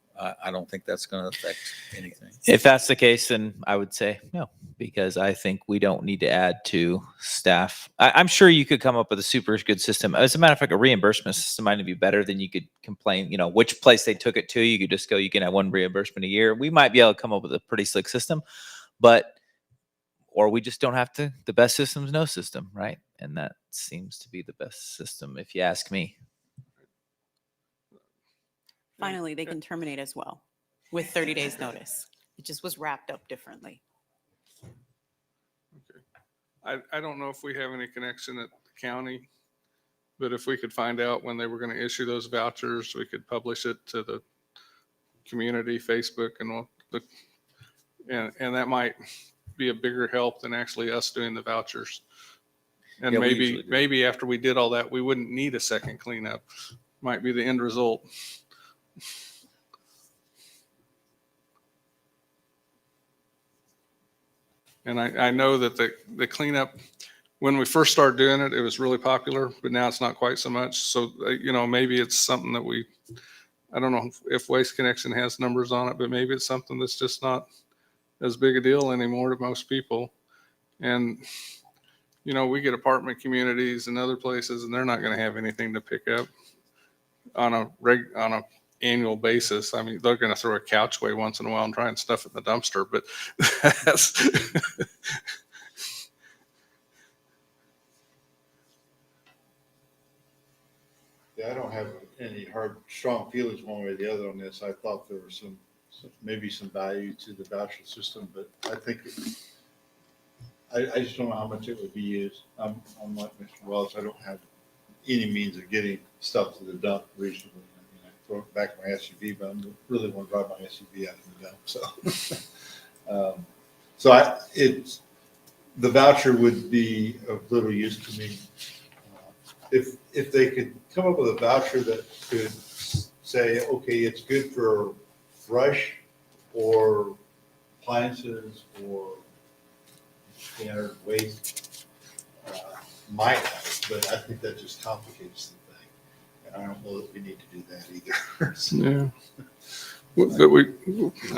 I don't think that's going to affect anything. If that's the case, then I would say no, because I think we don't need to add to staff. I'm sure you could come up with a super good system. As a matter of fact, a reimbursement system might be better than you could complain, which place they took it to. You could just go, you can have one reimbursement a year. We might be able to come up with a pretty slick system, or we just don't have to. The best system is no system, right? And that seems to be the best system, if you ask me. Finally, they can terminate as well with 30 days notice. It just was wrapped up differently. Okay. I don't know if we have any connection at the county, But if we could find out when they were going to issue those vouchers, we could publish it to the community Facebook and that might be a bigger help than actually us doing the vouchers. And Yeah, we usually do. maybe after we did all that, we wouldn't need a second cleanup. Might be the end result. And I know that the cleanup, when we first started doing it, it was really popular, but now it's not quite so much. So, maybe it's something that I don't know if Waste Connection has numbers on it, but maybe it's something that's just not as big a deal anymore to most people. And, we get apartment communities and other places, and they're not going to have anything to pick up on a annual basis. I mean, they're going to throw a couch away once in a while and try and stuff it in the dumpster, but that's Yeah, I don't have any strong feelings one way or the other on this. I thought there was maybe some value to the voucher system, but I think I just don't know how much it would be used. I'm like Mr. Wells. I don't have any means of getting stuff to the dump reasonably. I throw it back in my SUV, but I really want to drive my SUV out to the dump. So, the voucher would be of little use to me. If they could come up with a voucher that could say, okay, it's good for brush or appliances or standard waste, might have, but I think that just complicates the thing. And I don't know that we need to do that either. yeah. But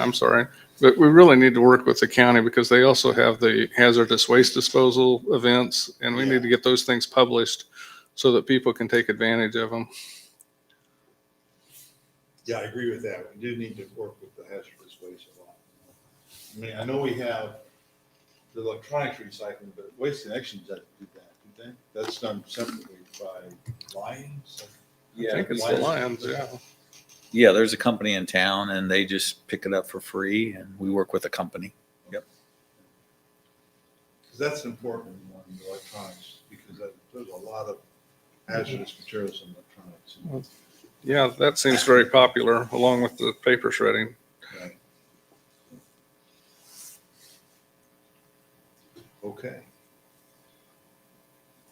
I'm sorry, but we really need to work with the county because they also have the hazardous waste disposal events, and we need to get those things published so that people can take advantage of them. Yeah, I agree with that. We do need to work with the hazardous waste a lot. I mean, I know we have the electronics recycling, but Waste Connections doesn't do that, do they? That's done separately by Lions. I think it's the Lions, yeah. Yeah, there's a company in town and they just pick it up for free and we work with a company. Yep. Because that's important in electronics, because there's a lot of hazardous materials in electronics. Yeah, that seems very popular along with the paper shredding. Right. Okay.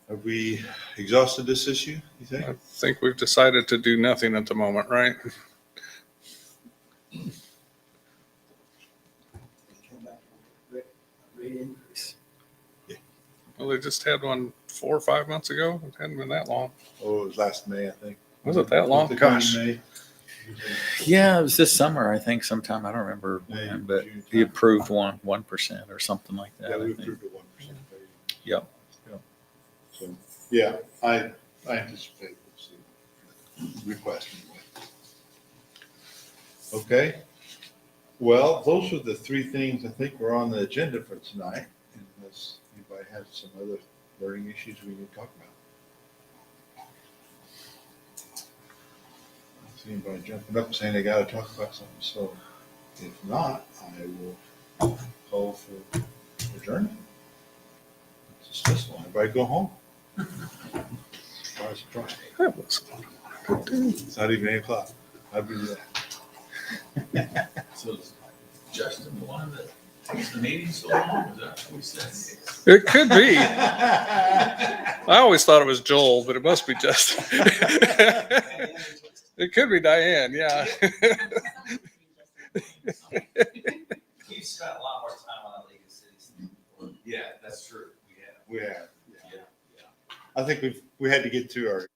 Have we exhausted this issue, you think? I think we've decided to do nothing at the moment, right? Well, they just had one 4 or 5 months ago. It hadn't been that long. Oh, it was last May, I think. Was it that long? Was it Gosh. May? Yeah, it was this summer, I think, sometime. I don't remember May, when, but June he time. approved 1% or something like that. Yeah, I we think. approved a 1%. Yep. So, yeah, I anticipate we'll see request anyway. Okay. Well, those are the three things I think were on the agenda for tonight. Unless anybody has some other learning issues we need to talk about. I don't see anybody jumping up saying they got to talk about something. So if not, I will call for adjournment. Dismissal. Everybody go home. Surprise, surprise. That was It's not even 8 o'clock. I'll do that. So is Justin the one that takes the meeting so long? Is that what we said? It could be. I always thought it was Joel, but it must be Justin. It could be Diane, yeah. We've spent a lot more time on that League of Cities. Yeah, that's true. We have. We have. Yeah. I think we had to get through our